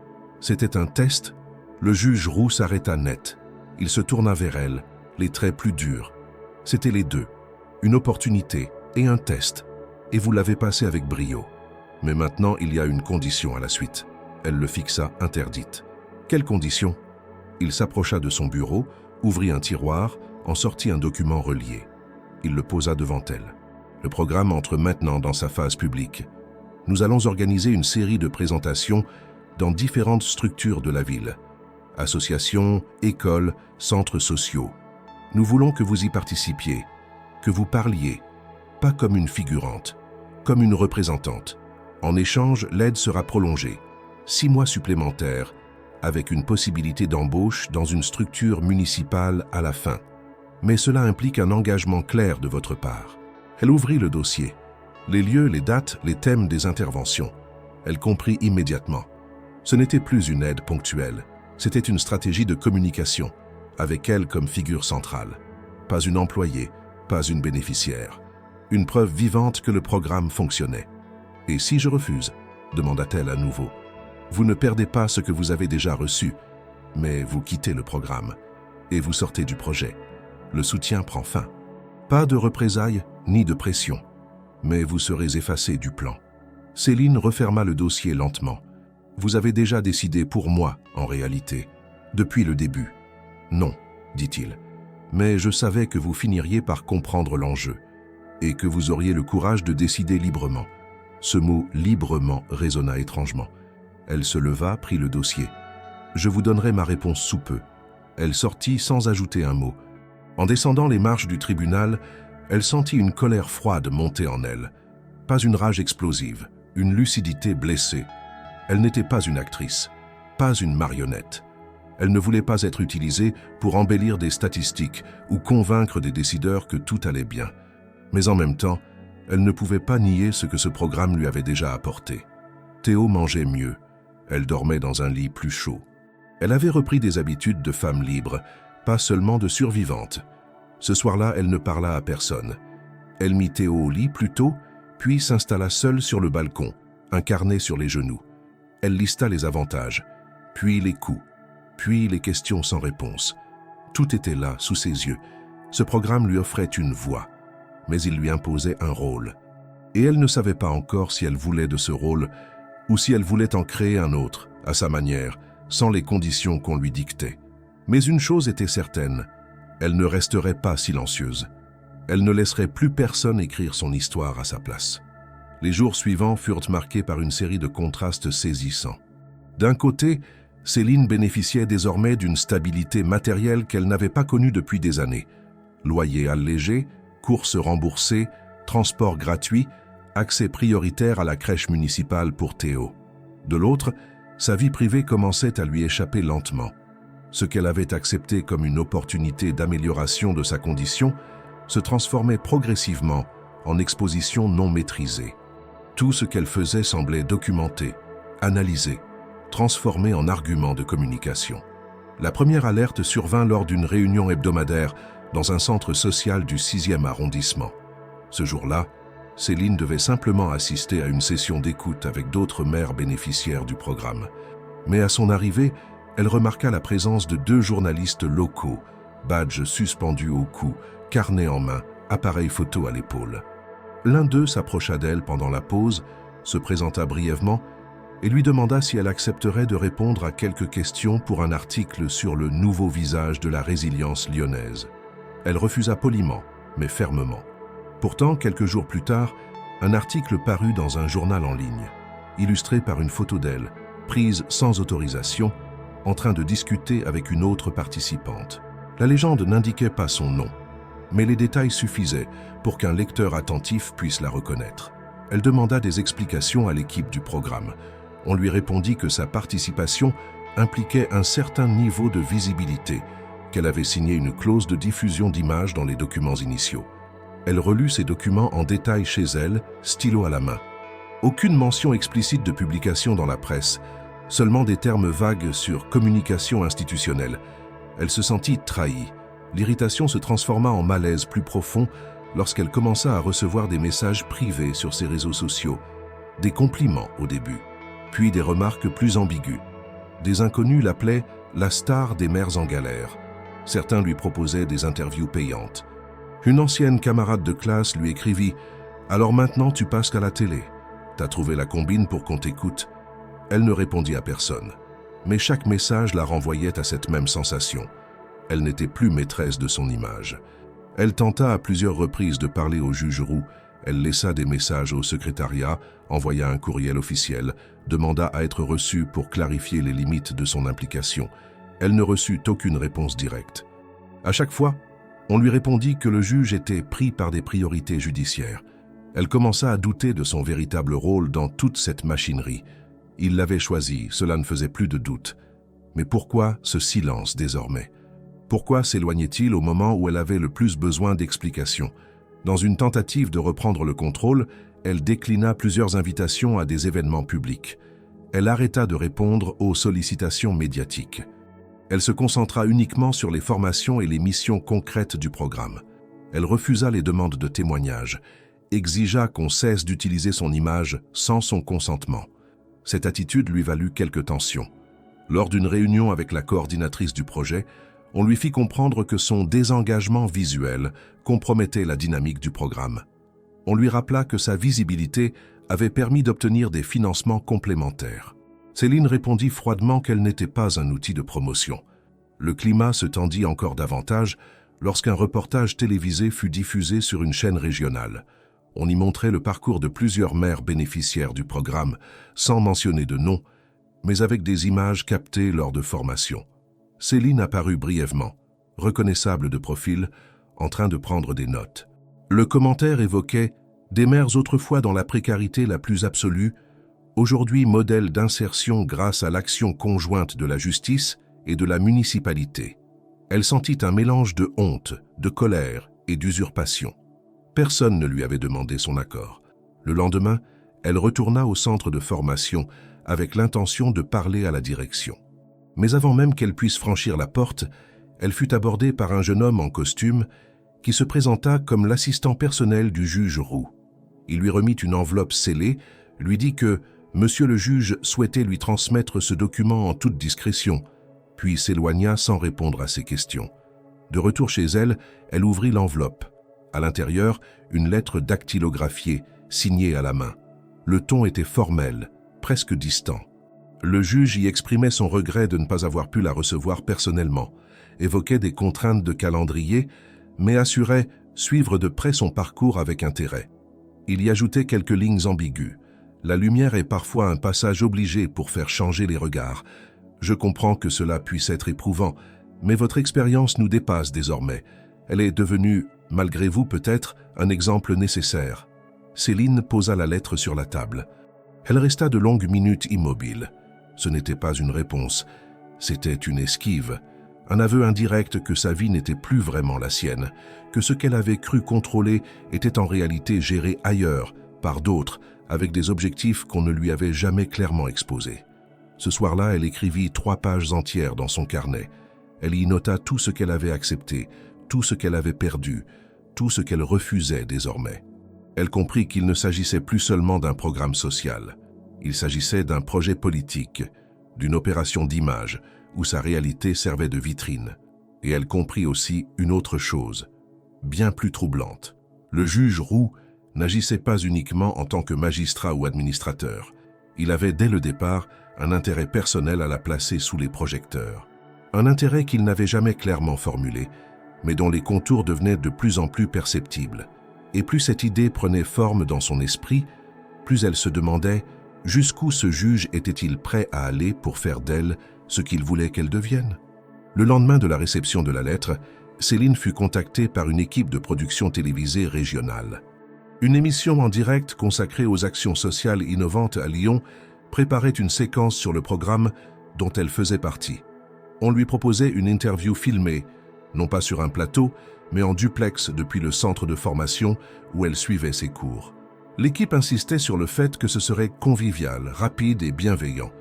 c'était un test? Le juge Roux s'arrêta net. Il se tourna vers elle, les traits plus durs. C'était les deux, une opportunité et un test. Et vous l'avez passé avec brio. Mais maintenant, il y a une condition à la suite. Elle le fixa interdite. Quelle condition? Il s'approcha de son bureau, ouvrit un tiroir, en sortit un document relié. Il le posa devant elle. Le programme entre maintenant dans sa phase publique. Nous allons organiser une série de présentations dans différentes structures de la ville. Associations, écoles, centres sociaux. Nous voulons que vous y participiez, que vous parliez, pas comme une figurante, comme une représentante. En échange, l'aide sera prolongée, 6 mois supplémentaires, avec une possibilité d'embauche dans une structure municipale à la fin. Mais cela implique un engagement clair de votre part. Elle ouvrit le dossier. Les lieux, les dates, les thèmes des interventions. Elle comprit immédiatement. Ce n'était plus une aide ponctuelle, c'était une stratégie de communication, avec elle comme figure centrale. Pas une employée, pas une bénéficiaire. Une preuve vivante que le programme fonctionnait. « Et si je refuse ?» demanda-t-elle à nouveau. « Vous ne perdez pas ce que vous avez déjà reçu, mais vous quittez le programme et vous sortez du projet. Le soutien prend fin. Pas de représailles ni de pression, mais vous serez effacé du plan. » Céline referma le dossier lentement. « Vous avez déjà décidé pour moi, en réalité, depuis le début. »« Non, dit-il, mais je savais que vous finiriez par comprendre l'enjeu et que vous auriez le courage de décider librement. » Ce mot « librement » résonna étrangement. Elle se leva, prit le dossier. « Je vous donnerai ma réponse sous peu. » Elle sortit sans ajouter un mot. En descendant les marches du tribunal, elle sentit une colère froide monter en elle. Pas une rage explosive, une lucidité blessée. Elle n'était pas une actrice, pas une marionnette. Elle ne voulait pas être utilisée pour embellir des statistiques ou convaincre des décideurs que tout allait bien. Mais en même temps, elle ne pouvait pas nier ce que ce programme lui avait déjà apporté. Théo mangeait mieux. Elle dormait dans un lit plus chaud. Elle avait repris des habitudes de femme libre, pas seulement de survivante. Ce soir-là, elle ne parla à personne. Elle mit Théo au lit plus tôt, puis s'installa seule sur le balcon, un carnet sur les genoux. Elle lista les avantages, puis les coûts, puis les questions sans réponse. Tout était là, sous ses yeux. Ce programme lui offrait une voie, mais il lui imposait un rôle. Et elle ne savait pas encore si elle voulait de ce rôle ou si elle voulait en créer un autre, à sa manière, sans les conditions qu'on lui dictait. Mais une chose était certaine, elle ne resterait pas silencieuse. Elle ne laisserait plus personne écrire son histoire à sa place. Les jours suivants furent marqués par une série de contrastes saisissants. D'un côté, Céline bénéficiait désormais d'une stabilité matérielle qu'elle n'avait pas connue depuis des années. Loyer allégé, courses remboursées, transport gratuit, accès prioritaire à la crèche municipale pour Théo. De l'autre, sa vie privée commençait à lui échapper lentement. Ce qu'elle avait accepté comme une opportunité d'amélioration de sa condition se transformait progressivement en exposition non maîtrisée. Tout ce qu'elle faisait semblait documenté, analysé, transformé en argument de communication. La première alerte survint lors d'une réunion hebdomadaire dans un centre social du 6e arrondissement. Ce jour-là, Céline devait simplement assister à une session d'écoute avec d'autres mères bénéficiaires du programme. Mais à son arrivée, elle remarqua la présence de 2 journalistes locaux, badges suspendus au cou, carnet en main, appareil photo à l'épaule. L'un d'eux s'approcha d'elle pendant la pause, se présenta brièvement et lui demanda si elle accepterait de répondre à quelques questions pour un article sur le nouveau visage de la résilience lyonnaise. Elle refusa poliment, mais fermement. Pourtant, quelques jours plus tard, un article parut dans un journal en ligne, illustré par une photo d'elle, prise sans autorisation, en train de discuter avec une autre participante. La légende n'indiquait pas son nom, mais les détails suffisaient pour qu'un lecteur attentif puisse la reconnaître. Elle demanda des explications à l'équipe du programme. On lui répondit que sa participation impliquait un certain niveau de visibilité, qu'elle avait signé une clause de diffusion d'images dans les documents initiaux. Elle relut ces documents en détail chez elle, stylo à la main. Aucune mention explicite de publication dans la presse, seulement des termes vagues sur communication institutionnelle. Elle se sentit trahie. L'irritation se transforma en malaise plus profond lorsqu'elle commença à recevoir des messages privés sur ses réseaux sociaux, des compliments au début, puis des remarques plus ambiguës. Des inconnus l'appelaient la star des mères en galère. Certains lui proposaient des interviews payantes. Une ancienne camarade de classe lui écrivit « Alors maintenant tu passes à la télé. T'as trouvé la combine pour qu'on t'écoute ?» Elle ne répondit à personne. Mais chaque message la renvoyait à cette même sensation. Elle n'était plus maîtresse de son image. Elle tenta à plusieurs reprises de parler au juge Roux. Elle laissa des messages au secrétariat, envoya un courriel officiel, demanda à être reçue pour clarifier les limites de son implication. Elle ne reçut aucune réponse directe. À chaque fois, on lui répondit que le juge était pris par des priorités judiciaires. Elle commença à douter de son véritable rôle dans toute cette machinerie. Il l'avait choisi, cela ne faisait plus de doute. Mais pourquoi ce silence désormais? Pourquoi s'éloignait-il au moment où elle avait le plus besoin d'explications? Dans une tentative de reprendre le contrôle, elle déclina plusieurs invitations à des événements publics. Elle arrêta de répondre aux sollicitations médiatiques. Elle se concentra uniquement sur les formations et les missions concrètes du programme. Elle refusa les demandes de témoignages, exigea qu'on cesse d'utiliser son image sans son consentement. Cette attitude lui valut quelques tensions. Lors d'une réunion avec la coordinatrice du projet, on lui fit comprendre que son désengagement visuel compromettait la dynamique du programme. On lui rappela que sa visibilité avait permis d'obtenir des financements complémentaires. Céline répondit froidement qu'elle n'était pas un outil de promotion. Le climat se tendit encore davantage lorsqu'un reportage télévisé fut diffusé sur une chaîne régionale. On y montrait le parcours de plusieurs mères bénéficiaires du programme, sans mentionner de nom, mais avec des images captées lors de formations. Céline apparut brièvement, reconnaissable de profil, en train de prendre des notes. Le commentaire évoquait « des mères autrefois dans la précarité la plus absolue, aujourd'hui modèle d'insertion grâce à l'action conjointe de la justice et de la municipalité. Elle sentit un mélange de honte, de colère et d'usurpation. Personne ne lui avait demandé son accord. Le lendemain, elle retourna au centre de formation avec l'intention de parler à la direction. Mais avant même qu'elle puisse franchir la porte, elle fut abordée par un jeune homme en costume qui se présenta comme l'assistant personnel du juge Roux. Il lui remit une enveloppe scellée, lui dit que Monsieur le juge souhaitait lui transmettre ce document en toute discrétion, puis s'éloigna sans répondre à ses questions. De retour chez elle, elle ouvrit l'enveloppe. À l'intérieur, une lettre dactylographiée, signée à la main. Le ton était formel, presque distant. Le juge y exprimait son regret de ne pas avoir pu la recevoir personnellement, évoquait des contraintes de calendrier, mais assurait suivre de près son parcours avec intérêt. Il y ajoutait quelques lignes ambiguës. La lumière est parfois un passage obligé pour faire changer les regards. Je comprends que cela puisse être éprouvant, mais votre expérience nous dépasse désormais. Elle est devenue, malgré vous peut-être, un exemple nécessaire. Céline posa la lettre sur la table. Elle resta de longues minutes immobile. Ce n'était pas une réponse, c'était une esquive. Un aveu indirect que sa vie n'était plus vraiment la sienne, que ce qu'elle avait cru contrôler était en réalité géré ailleurs, par d'autres, avec des objectifs qu'on ne lui avait jamais clairement exposés. Ce soir-là, elle écrivit 3 pages entières dans son carnet. Elle y nota tout ce qu'elle avait accepté, tout ce qu'elle avait perdu, tout ce qu'elle refusait désormais. Elle comprit qu'il ne s'agissait plus seulement d'un programme social. Il s'agissait d'un projet politique, d'une opération d'image, où sa réalité servait de vitrine. Et elle comprit aussi une autre chose, bien plus troublante. Le juge Roux n'agissait pas uniquement en tant que magistrat ou administrateur. Il avait dès le départ un intérêt personnel à la placer sous les projecteurs. Un intérêt qu'il n'avait jamais clairement formulé, mais dont les contours devenaient de plus en plus perceptibles. Et plus cette idée prenait forme dans son esprit, plus elle se demandait jusqu'où ce juge était-il prêt à aller pour faire d'elle ce qu'il voulait qu'elle devienne. Le lendemain de la réception de la lettre, Céline fut contactée par une équipe de production télévisée régionale. Une émission en direct consacrée aux actions sociales innovantes à Lyon préparait une séquence sur le programme dont elle faisait partie. On lui proposait une interview filmée, non pas sur un plateau, mais en duplex depuis le centre de formation où elle suivait ses cours. L'équipe insistait sur le fait que ce serait convivial, rapide et bienveillant.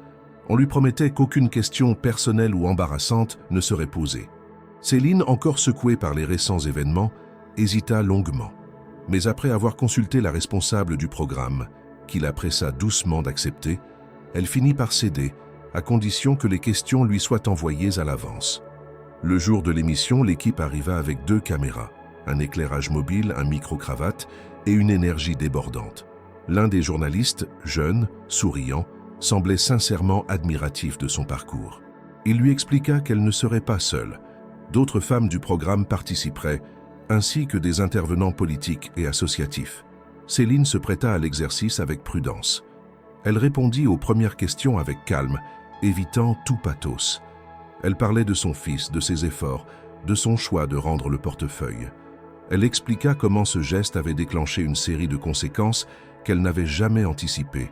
On lui promettait qu'aucune question personnelle ou embarrassante ne serait posée. Céline, encore secouée par les récents événements, hésita longuement. Mais après avoir consulté la responsable du programme, qui la pressa doucement d'accepter, elle finit par céder, à condition que les questions lui soient envoyées à l'avance. Le jour de l'émission, l'équipe arriva avec 2 caméras, un éclairage mobile, un micro-cravate et une énergie débordante. L'un des journalistes, jeune, souriant, semblait sincèrement admiratif de son parcours. Il lui expliqua qu'elle ne serait pas seule. D'autres femmes du programme participeraient, ainsi que des intervenants politiques et associatifs. Céline se prêta à l'exercice avec prudence. Elle répondit aux premières questions avec calme, évitant tout pathos. Elle parlait de son fils, de ses efforts, de son choix de rendre le portefeuille. Elle expliqua comment ce geste avait déclenché une série de conséquences qu'elle n'avait jamais anticipées.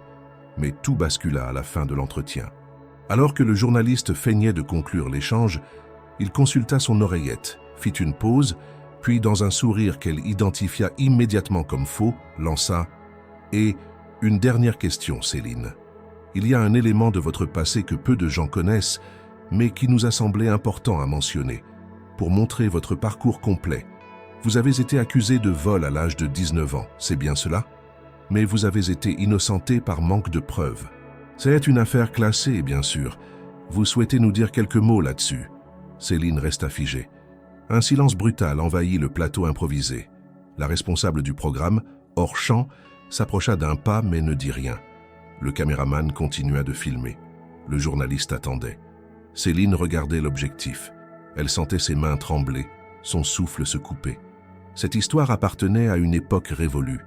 Mais tout bascula à la fin de l'entretien. Alors que le journaliste feignait de conclure l'échange, il consulta son oreillette, fit une pause, puis dans un sourire qu'elle identifia immédiatement comme faux, lança « Et une dernière question, Céline. Il y a un élément de votre passé que peu de gens connaissent, mais qui nous a semblé important à mentionner, pour montrer votre parcours complet. Vous avez été accusé de vol à l'âge de 19 ans, c'est bien cela? Mais vous avez été innocenté par manque de preuves. C'est une affaire classée, bien sûr. Vous souhaitez nous dire quelques mots là-dessus ?» Céline resta figée. Un silence brutal envahit le plateau improvisé. La responsable du programme, hors champ, s'approcha d'un pas mais ne dit rien. Le caméraman continua de filmer. Le journaliste attendait. Céline regardait l'objectif. Elle sentait ses mains trembler, son souffle se couper. Cette histoire appartenait à une époque révolue.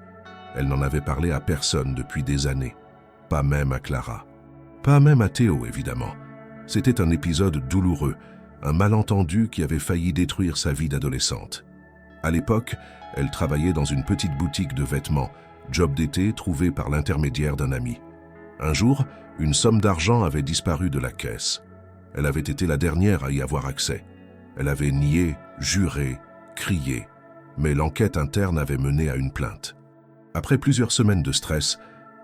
Elle n'en avait parlé à personne depuis des années. Pas même à Clara. Pas même à Théo, évidemment. C'était un épisode douloureux, un malentendu qui avait failli détruire sa vie d'adolescente. À l'époque, elle travaillait dans une petite boutique de vêtements, job d'été trouvé par l'intermédiaire d'un ami. Un jour, une somme d'argent avait disparu de la caisse. Elle avait été la dernière à y avoir accès. Elle avait nié, juré, crié, mais l'enquête interne avait mené à une plainte. Après plusieurs semaines de stress,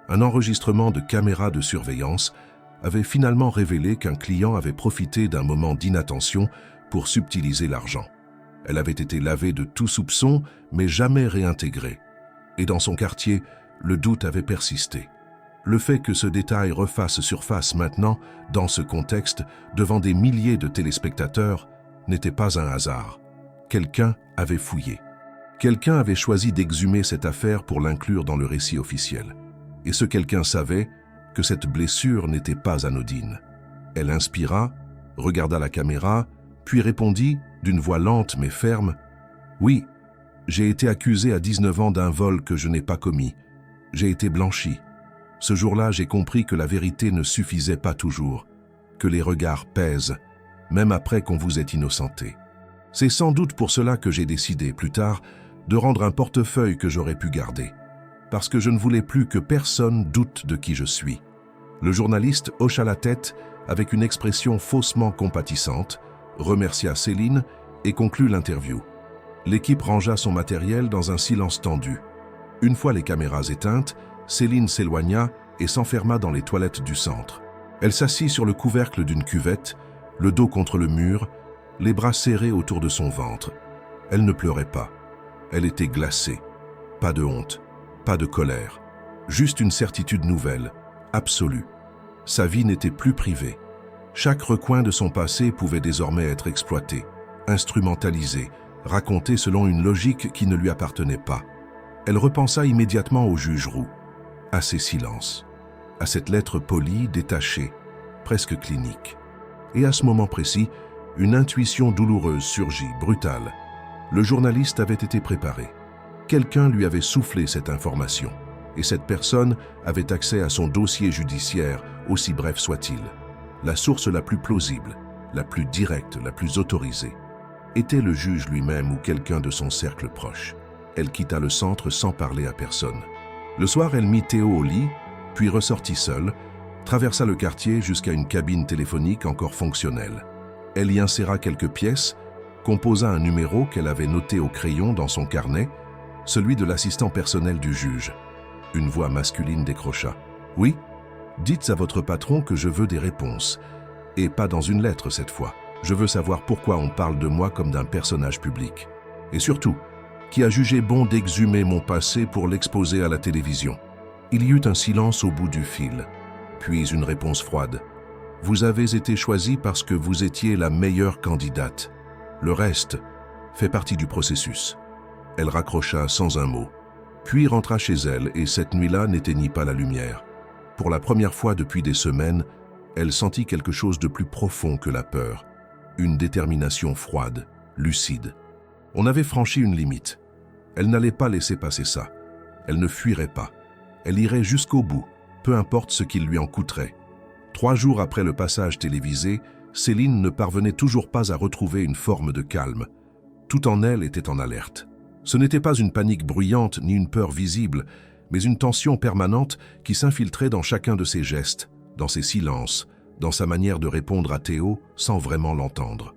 un enregistrement de caméras de surveillance avait finalement révélé qu'un client avait profité d'un moment d'inattention pour subtiliser l'argent. Elle avait été lavée de tout soupçon, mais jamais réintégrée. Et dans son quartier, le doute avait persisté. Le fait que ce détail refasse surface maintenant, dans ce contexte, devant des milliers de téléspectateurs, n'était pas un hasard. Quelqu'un avait fouillé. Quelqu'un avait choisi d'exhumer cette affaire pour l'inclure dans le récit officiel. Et ce quelqu'un savait que cette blessure n'était pas anodine. Elle inspira, regarda la caméra, puis répondit, d'une voix lente mais ferme, « Oui, j'ai été accusé à 19 ans d'un vol que je n'ai pas commis. J'ai été blanchi. Ce jour-là, j'ai compris que la vérité ne suffisait pas toujours, que les regards pèsent, même après qu'on vous ait innocenté. C'est sans doute pour cela que j'ai décidé, plus tard, de rendre un portefeuille que j'aurais pu garder, parce que je ne voulais plus que personne doute de qui je suis. » Le journaliste hocha la tête avec une expression faussement compatissante, remercia Céline et conclut l'interview. L'équipe rangea son matériel dans un silence tendu. Une fois les caméras éteintes, Céline s'éloigna et s'enferma dans les toilettes du centre. Elle s'assit sur le couvercle d'une cuvette, le dos contre le mur, les bras serrés autour de son ventre. Elle ne pleurait pas. Elle était glacée. Pas de honte, pas de colère. Juste une certitude nouvelle, absolue. Sa vie n'était plus privée. Chaque recoin de son passé pouvait désormais être exploité, instrumentalisé, raconté selon une logique qui ne lui appartenait pas. Elle repensa immédiatement au juge Roux, à ses silences, à cette lettre polie, détachée, presque clinique. Et à ce moment précis, une intuition douloureuse surgit, brutale. Le journaliste avait été préparé. Quelqu'un lui avait soufflé cette information, et cette personne avait accès à son dossier judiciaire, aussi bref soit-il. La source la plus plausible, la plus directe, la plus autorisée, était le juge lui-même ou quelqu'un de son cercle proche. Elle quitta le centre sans parler à personne. Le soir, elle mit Théo au lit, puis ressortit seule, traversa le quartier jusqu'à une cabine téléphonique encore fonctionnelle. Elle y inséra quelques pièces, composa un numéro qu'elle avait noté au crayon dans son carnet, celui de l'assistant personnel du juge. Une voix masculine décrocha. « Oui, dites à votre patron que je veux des réponses. Et pas dans une lettre cette fois. Je veux savoir pourquoi on parle de moi comme d'un personnage public. Et surtout, qui a jugé bon d'exhumer mon passé pour l'exposer à la télévision. » Il y eut un silence au bout du fil, puis une réponse froide. « Vous avez été choisie parce que vous étiez la meilleure candidate. Le reste fait partie du processus. » Elle raccrocha sans un mot, puis rentra chez elle et cette nuit-là n'éteignit pas la lumière. Pour la première fois depuis des semaines, elle sentit quelque chose de plus profond que la peur, une détermination froide, lucide. On avait franchi une limite. Elle n'allait pas laisser passer ça. Elle ne fuirait pas. Elle irait jusqu'au bout, peu importe ce qu'il lui en coûterait. 3 jours après le passage télévisé, Céline ne parvenait toujours pas à retrouver une forme de calme. Tout en elle était en alerte. Ce n'était pas une panique bruyante ni une peur visible, mais une tension permanente qui s'infiltrait dans chacun de ses gestes, dans ses silences, dans sa manière de répondre à Théo sans vraiment l'entendre.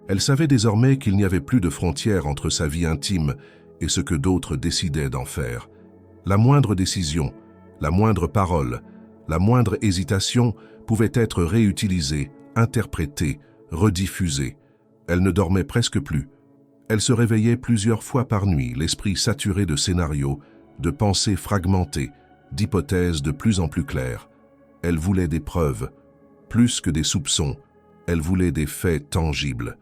Elle savait désormais qu'il n'y avait plus de frontières entre sa vie intime et ce que d'autres décidaient d'en faire. La moindre décision, la moindre parole, la moindre hésitation pouvait être réutilisée, interprétée, rediffusée. Elle ne dormait presque plus. Elle se réveillait plusieurs fois par nuit, l'esprit saturé de scénarios, de pensées fragmentées, d'hypothèses de plus en plus claires. Elle voulait des preuves, plus que des soupçons. Elle voulait des faits tangibles.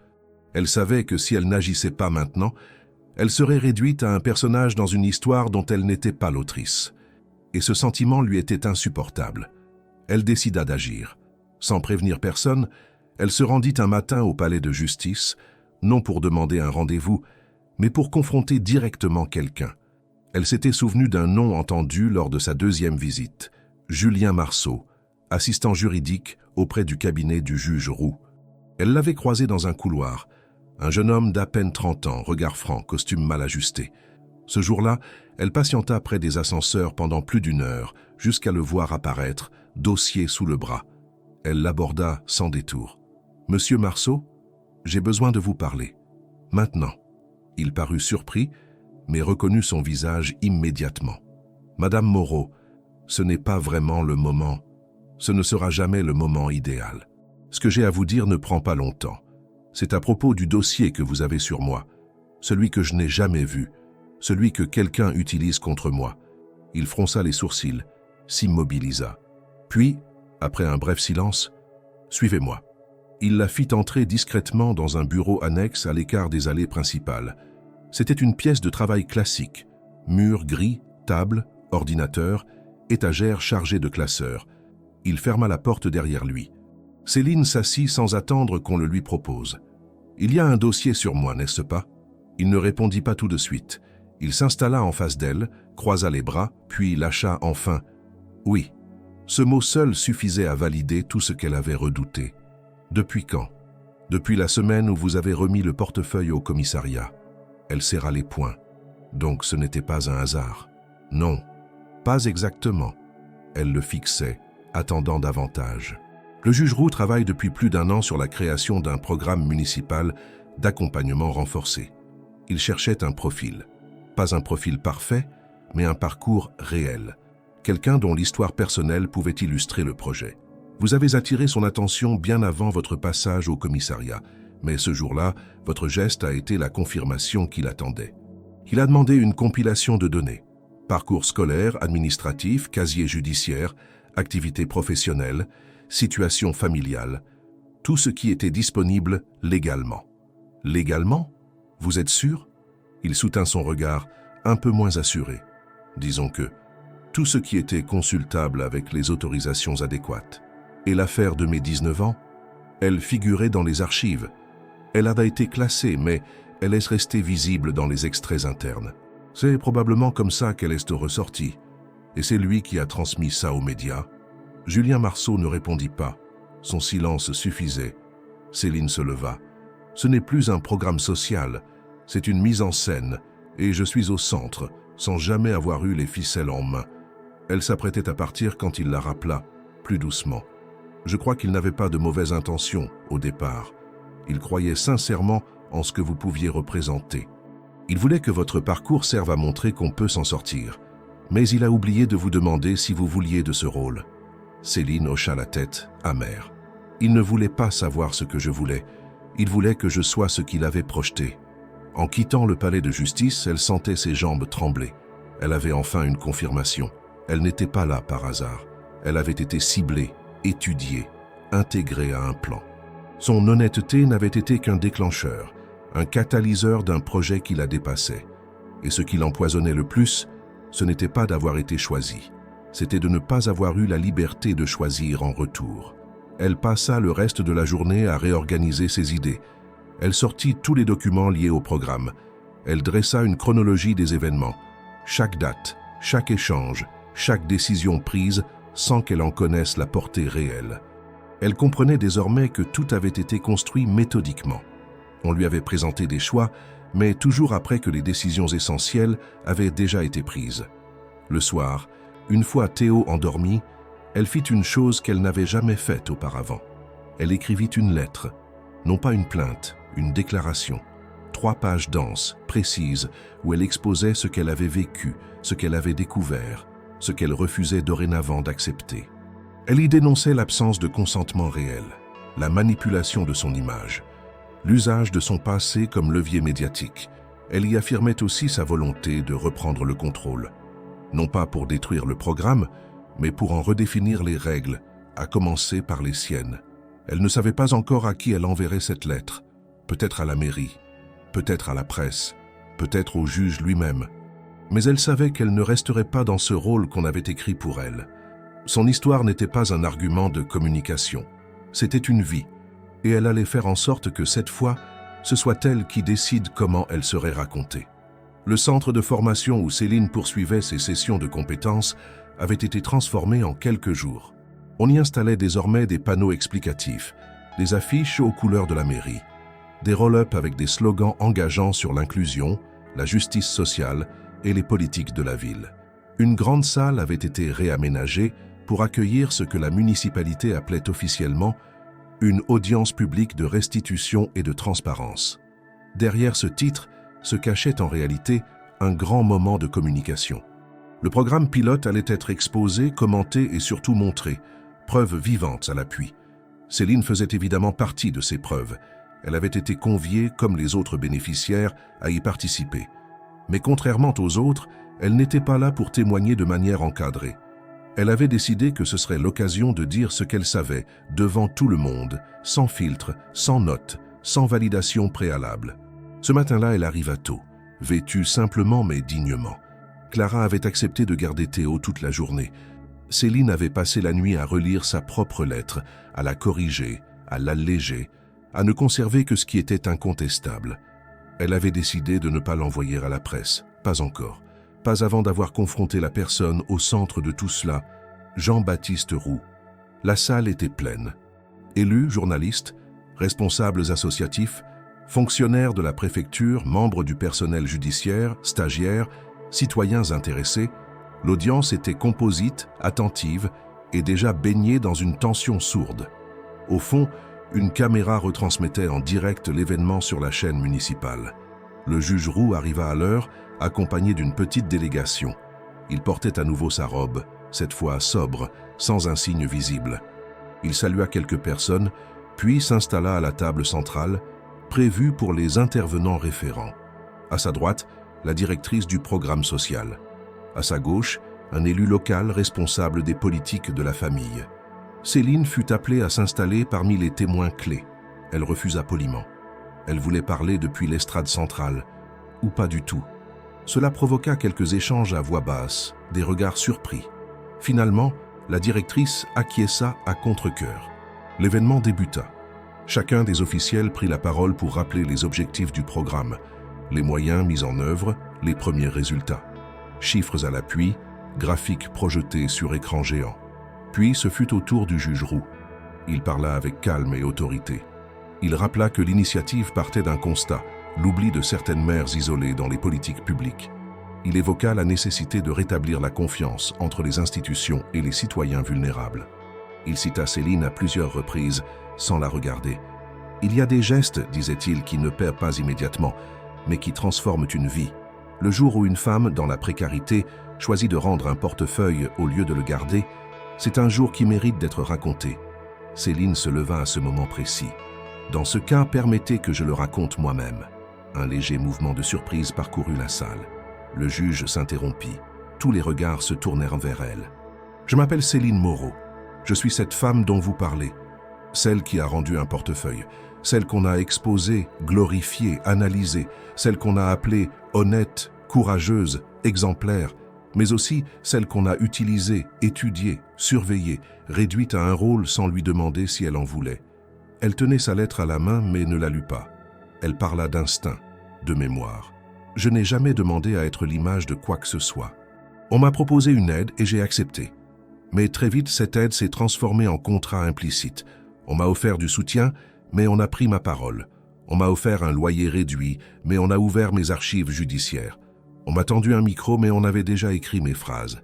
Elle savait que si elle n'agissait pas maintenant, elle serait réduite à un personnage dans une histoire dont elle n'était pas l'autrice. Et ce sentiment lui était insupportable. Elle décida d'agir. Sans prévenir personne, elle se rendit un matin au palais de justice, non pour demander un rendez-vous, mais pour confronter directement quelqu'un. Elle s'était souvenue d'un nom entendu lors de sa 2e visite, Julien Marceau, assistant juridique auprès du cabinet du juge Roux. Elle l'avait croisé dans un couloir, un jeune homme d'à peine 30 ans, regard franc, costume mal ajusté. Ce jour-là, elle patienta près des ascenseurs pendant plus d'1 heure, jusqu'à le voir apparaître, dossier sous le bras. Elle l'aborda sans détour. « Monsieur Marceau, j'ai besoin de vous parler. Maintenant. » Il parut surpris, mais reconnut son visage immédiatement. « Madame Moreau, ce n'est pas vraiment le moment. Ce ne sera jamais le moment idéal. Ce que j'ai à vous dire ne prend pas longtemps. C'est à propos du dossier que vous avez sur moi, celui que je n'ai jamais vu, celui que quelqu'un utilise contre moi. » Il fronça les sourcils, s'immobilisa. Puis, après un bref silence, « Suivez-moi. » Il la fit entrer discrètement dans un bureau annexe à l'écart des allées principales. C'était une pièce de travail classique, mur gris, table, ordinateur, étagère chargée de classeurs. Il ferma la porte derrière lui. Céline s'assit sans attendre qu'on le lui propose. « Il y a un dossier sur moi, n'est-ce pas ?» Il ne répondit pas tout de suite. Il s'installa en face d'elle, croisa les bras, puis lâcha enfin « Oui ». Ce mot seul suffisait à valider tout ce qu'elle avait redouté. « Depuis quand ?»« Depuis la semaine où vous avez remis le portefeuille au commissariat. » Elle serra les poings. Donc ce n'était pas un hasard. Non, pas exactement. Elle le fixait, attendant davantage. Le juge Roux travaille depuis plus d'1 an sur la création d'un programme municipal d'accompagnement renforcé. Il cherchait un profil. Pas un profil parfait, mais un parcours réel. Quelqu'un dont l'histoire personnelle pouvait illustrer le projet. Vous avez attiré son attention bien avant votre passage au commissariat, mais ce jour-là, votre geste a été la confirmation qu'il attendait. Il a demandé une compilation de données. Parcours scolaire, administratif, casier judiciaire, activités professionnelles, situation familiale, tout ce qui était disponible légalement. Légalement? Vous êtes sûr? Il soutint son regard, un peu moins assuré. Disons que tout ce qui était consultable avec les autorisations adéquates. Et l'affaire de mes 19 ans? Elle figurait dans les archives. Elle avait été classée, mais elle est restée visible dans les extraits internes. C'est probablement comme ça qu'elle est ressortie. Et c'est lui qui a transmis ça aux médias. Julien Marceau ne répondit pas. Son silence suffisait. Céline se leva. Ce n'est plus un programme social, c'est une mise en scène, et je suis au centre, sans jamais avoir eu les ficelles en main. Elle s'apprêtait à partir quand il la rappela, plus doucement. Je crois qu'il n'avait pas de mauvaises intentions au départ. Il croyait sincèrement en ce que vous pouviez représenter. Il voulait que votre parcours serve à montrer qu'on peut s'en sortir. Mais il a oublié de vous demander si vous vouliez de ce rôle. Céline hocha la tête, amère. Il ne voulait pas savoir ce que je voulais. Il voulait que je sois ce qu'il avait projeté. En quittant le palais de justice, elle sentait ses jambes trembler. Elle avait enfin une confirmation. Elle n'était pas là par hasard. Elle avait été ciblée, étudiée, intégrée à un plan. Son honnêteté n'avait été qu'un déclencheur, un catalyseur d'un projet qui la dépassait. Et ce qui l'empoisonnait le plus, ce n'était pas d'avoir été choisie. C'était de ne pas avoir eu la liberté de choisir en retour. Elle passa le reste de la journée à réorganiser ses idées. Elle sortit tous les documents liés au programme. Elle dressa une chronologie des événements. Chaque date, chaque échange, chaque décision prise sans qu'elle en connaisse la portée réelle. Elle comprenait désormais que tout avait été construit méthodiquement. On lui avait présenté des choix, mais toujours après que les décisions essentielles avaient déjà été prises. Le soir, une fois Théo endormi, elle fit une chose qu'elle n'avait jamais faite auparavant. Elle écrivit une lettre, non pas une plainte, une déclaration. 3 pages denses, précises, où elle exposait ce qu'elle avait vécu, ce qu'elle avait découvert, ce qu'elle refusait dorénavant d'accepter. Elle y dénonçait l'absence de consentement réel, la manipulation de son image, l'usage de son passé comme levier médiatique. Elle y affirmait aussi sa volonté de reprendre le contrôle, non pas pour détruire le programme, mais pour en redéfinir les règles, à commencer par les siennes. Elle ne savait pas encore à qui elle enverrait cette lettre, peut-être à la mairie, peut-être à la presse, peut-être au juge lui-même. Mais elle savait qu'elle ne resterait pas dans ce rôle qu'on avait écrit pour elle. Son histoire n'était pas un argument de communication, c'était une vie, et elle allait faire en sorte que cette fois, ce soit elle qui décide comment elle serait racontée. Le centre de formation où Céline poursuivait ses sessions de compétences avait été transformé en quelques jours. On y installait désormais des panneaux explicatifs, des affiches aux couleurs de la mairie, des roll-up avec des slogans engageants sur l'inclusion, la justice sociale et les politiques de la ville. Une grande salle avait été réaménagée, pour accueillir ce que la municipalité appelait officiellement une audience publique de restitution et de transparence. Derrière ce titre se cachait en réalité un grand moment de communication. Le programme pilote allait être exposé, commenté et surtout montré, preuves vivantes à l'appui. Céline faisait évidemment partie de ces preuves. Elle avait été conviée, comme les autres bénéficiaires, à y participer. Mais contrairement aux autres, elle n'était pas là pour témoigner de manière encadrée. Elle avait décidé que ce serait l'occasion de dire ce qu'elle savait, devant tout le monde, sans filtre, sans notes, sans validation préalable. Ce matin-là, elle arriva tôt, vêtue simplement mais dignement. Clara avait accepté de garder Théo toute la journée. Céline avait passé la nuit à relire sa propre lettre, à la corriger, à l'alléger, à ne conserver que ce qui était incontestable. Elle avait décidé de ne pas l'envoyer à la presse, pas encore, pas avant d'avoir confronté la personne au centre de tout cela, Jean-Baptiste Roux. La salle était pleine. Élus, journalistes, responsables associatifs, fonctionnaires de la préfecture, membres du personnel judiciaire, stagiaires, citoyens intéressés, l'audience était composite, attentive et déjà baignée dans une tension sourde. Au fond, une caméra retransmettait en direct l'événement sur la chaîne municipale. Le juge Roux arriva à l'heure, accompagné d'une petite délégation. Il portait à nouveau sa robe, cette fois sobre, sans un signe visible. Il salua quelques personnes, puis s'installa à la table centrale, prévue pour les intervenants référents. À sa droite, la directrice du programme social. À sa gauche, un élu local responsable des politiques de la famille. Céline fut appelée à s'installer parmi les témoins clés. Elle refusa poliment. Elle voulait parler depuis l'estrade centrale, ou pas du tout. Cela provoqua quelques échanges à voix basse, des regards surpris. Finalement, la directrice acquiesça à contre-cœur. L'événement débuta. Chacun des officiels prit la parole pour rappeler les objectifs du programme, les moyens mis en œuvre, les premiers résultats. Chiffres à l'appui, graphiques projetés sur écran géant. Puis ce fut au tour du juge Roux. Il parla avec calme et autorité. Il rappela que l'initiative partait d'un constat, l'oubli de certaines mères isolées dans les politiques publiques. Il évoqua la nécessité de rétablir la confiance entre les institutions et les citoyens vulnérables. Il cita Céline à plusieurs reprises, sans la regarder. « Il y a des gestes, disait-il, qui ne perdent pas immédiatement, mais qui transforment une vie. Le jour où une femme, dans la précarité, choisit de rendre un portefeuille au lieu de le garder, c'est un jour qui mérite d'être raconté. » Céline se leva à ce moment précis. « Dans ce cas, permettez que je le raconte moi-même. » Un léger mouvement de surprise parcourut la salle. Le juge s'interrompit. Tous les regards se tournèrent vers elle. « Je m'appelle Céline Moreau. Je suis cette femme dont vous parlez. Celle qui a rendu un portefeuille. Celle qu'on a exposée, glorifiée, analysée. Celle qu'on a appelée honnête, courageuse, exemplaire. Mais aussi celle qu'on a utilisée, étudiée, surveillée, réduite à un rôle sans lui demander si elle en voulait. Elle tenait sa lettre à la main mais ne la lut pas. Elle parla d'instinct, de mémoire. Je n'ai jamais demandé à être l'image de quoi que ce soit. On m'a proposé une aide et j'ai accepté. Mais très vite, cette aide s'est transformée en contrat implicite. On m'a offert du soutien, mais on a pris ma parole. On m'a offert un loyer réduit, mais on a ouvert mes archives judiciaires. On m'a tendu un micro, mais on avait déjà écrit mes phrases.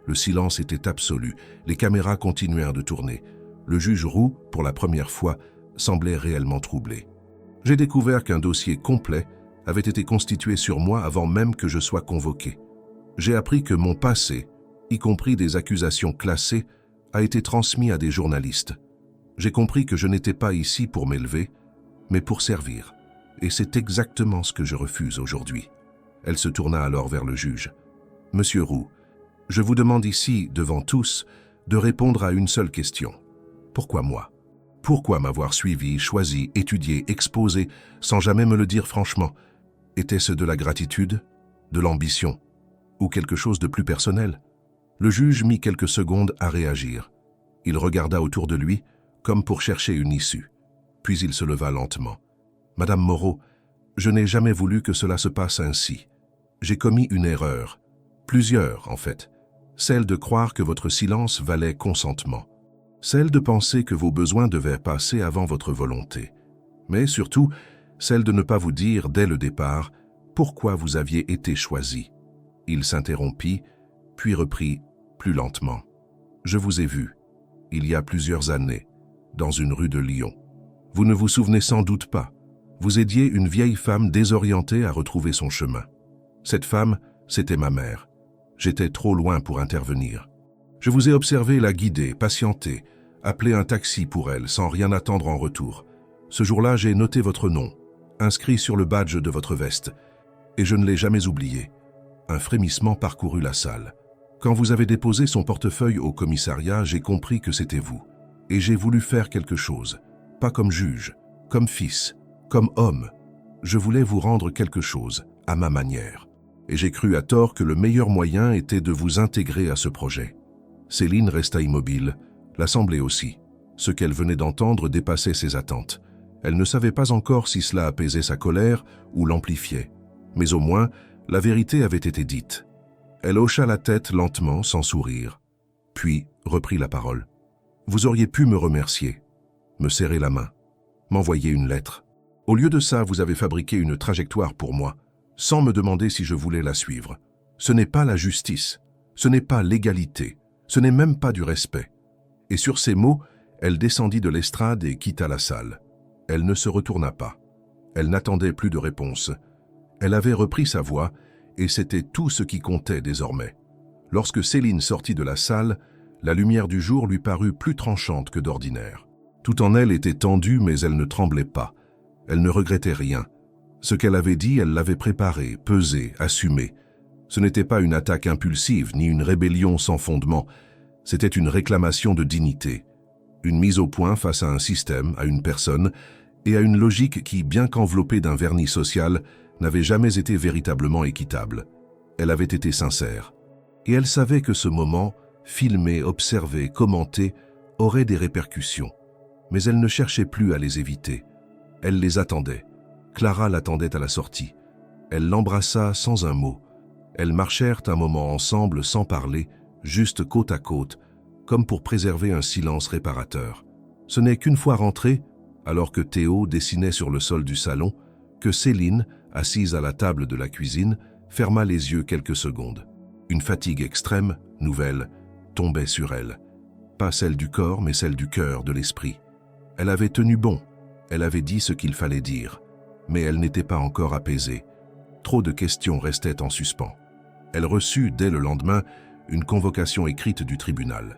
Le silence était absolu. Les caméras continuèrent de tourner. Le juge Roux, pour la première fois, semblait réellement troublé. J'ai découvert qu'un dossier complet avait été constitué sur moi avant même que je sois convoqué. J'ai appris que mon passé, y compris des accusations classées, a été transmis à des journalistes. J'ai compris que je n'étais pas ici pour m'élever, mais pour servir. Et c'est exactement ce que je refuse aujourd'hui. Elle se tourna alors vers le juge. « Monsieur Roux, je vous demande ici, devant tous, de répondre à une seule question. Pourquoi moi ? Pourquoi m'avoir suivi, choisi, étudié, exposé, sans jamais me le dire franchement ? Était-ce de la gratitude, de l'ambition, ou quelque chose de plus personnel ? » Le juge mit quelques secondes à réagir. Il regarda autour de lui, comme pour chercher une issue. Puis il se leva lentement. « Madame Moreau, je n'ai jamais voulu que cela se passe ainsi. J'ai commis une erreur. Plusieurs, en fait. Celle de croire que votre silence valait consentement. Celle de penser que vos besoins devaient passer avant votre volonté. Mais surtout, celle de ne pas vous dire, dès le départ, pourquoi vous aviez été choisi. » Il s'interrompit, puis reprit plus lentement. « Je vous ai vu, il y a plusieurs années, dans une rue de Lyon. Vous ne vous souvenez sans doute pas. Vous aidiez une vieille femme désorientée à retrouver son chemin. Cette femme, c'était ma mère. J'étais trop loin pour intervenir. Je vous ai observé la guider, patienter, appeler un taxi pour elle sans rien attendre en retour. Ce jour-là, j'ai noté votre nom, inscrit sur le badge de votre veste, et je ne l'ai jamais oublié. Un frémissement parcourut la salle. Quand vous avez déposé son portefeuille au commissariat, j'ai compris que c'était vous. Et j'ai voulu faire quelque chose, pas comme juge, comme fils, comme homme. Je voulais vous rendre quelque chose, à ma manière. Et j'ai cru à tort que le meilleur moyen était de vous intégrer à ce projet. Céline resta immobile, l'assemblée aussi. Ce qu'elle venait d'entendre dépassait ses attentes. Elle ne savait pas encore si cela apaisait sa colère ou l'amplifiait. Mais au moins, la vérité avait été dite. Elle hocha la tête lentement, sans sourire. Puis reprit la parole. Vous auriez pu me remercier, me serrer la main, m'envoyer une lettre. Au lieu de ça, vous avez fabriqué une trajectoire pour moi, sans me demander si je voulais la suivre. Ce n'est pas la justice, ce n'est pas l'égalité, ce n'est même pas du respect. Et sur ces mots, elle descendit de l'estrade et quitta la salle. Elle ne se retourna pas. Elle n'attendait plus de réponse. Elle avait repris sa voix, et c'était tout ce qui comptait désormais. Lorsque Céline sortit de la salle, la lumière du jour lui parut plus tranchante que d'ordinaire. Tout en elle était tendu, mais elle ne tremblait pas. Elle ne regrettait rien. Ce qu'elle avait dit, elle l'avait préparé, pesé, assumé. Ce n'était pas une attaque impulsive, ni une rébellion sans fondement. C'était une réclamation de dignité. Une mise au point face à un système, à une personne, et à une logique qui, bien qu'enveloppée d'un vernis social, n'avait jamais été véritablement équitable. Elle avait été sincère. Et elle savait que ce moment, filmé, observé, commenté, aurait des répercussions. Mais elle ne cherchait plus à les éviter. Elle les attendait. Clara l'attendait à la sortie. Elle l'embrassa sans un mot. Elles marchèrent un moment ensemble sans parler, juste côte à côte, comme pour préserver un silence réparateur. Ce n'est qu'une fois rentrée, alors que Théo dessinait sur le sol du salon, que Céline, assise à la table de la cuisine, ferma les yeux quelques secondes. Une fatigue extrême, nouvelle, tombait sur elle. Pas celle du corps, mais celle du cœur, de l'esprit. Elle avait tenu bon, elle avait dit ce qu'il fallait dire, mais elle n'était pas encore apaisée. Trop de questions restaient en suspens. Elle reçut, dès le lendemain, une convocation écrite du tribunal.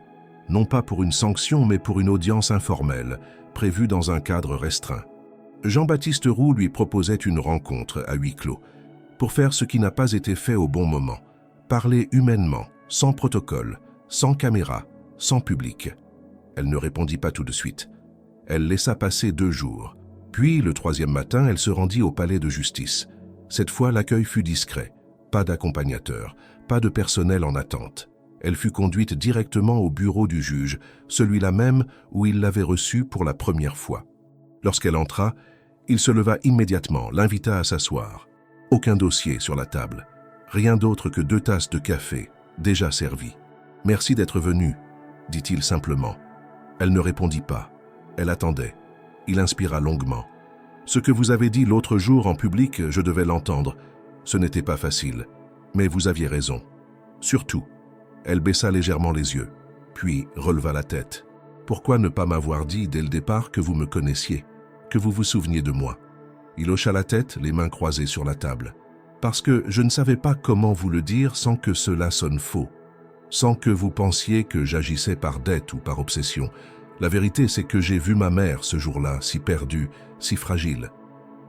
Non pas pour une sanction, mais pour une audience informelle, prévue dans un cadre restreint. Jean-Baptiste Roux lui proposait une rencontre à huis clos, pour faire ce qui n'a pas été fait au bon moment, parler humainement, sans protocole, sans caméra, sans public. Elle ne répondit pas tout de suite. Elle laissa passer 2 jours. Puis, le 3e matin, elle se rendit au palais de justice. Cette fois, l'accueil fut discret. Pas d'accompagnateur, pas de personnel en attente. Elle fut conduite directement au bureau du juge, celui-là même où il l'avait reçue pour la première fois. Lorsqu'elle entra, il se leva immédiatement, l'invita à s'asseoir. Aucun dossier sur la table. Rien d'autre que 2 tasses de café, déjà servies. « Merci d'être venue », dit-il simplement. Elle ne répondit pas. Elle attendait. Il inspira longuement. « Ce que vous avez dit l'autre jour en public, je devais l'entendre. Ce n'était pas facile. Mais vous aviez raison. Surtout. » Elle baissa légèrement les yeux, puis releva la tête. « Pourquoi ne pas m'avoir dit dès le départ que vous me connaissiez, que vous vous souveniez de moi ?» Il hocha la tête, les mains croisées sur la table. « Parce que je ne savais pas comment vous le dire sans que cela sonne faux, sans que vous pensiez que j'agissais par dette ou par obsession. La vérité, c'est que j'ai vu ma mère ce jour-là, si perdue, si fragile.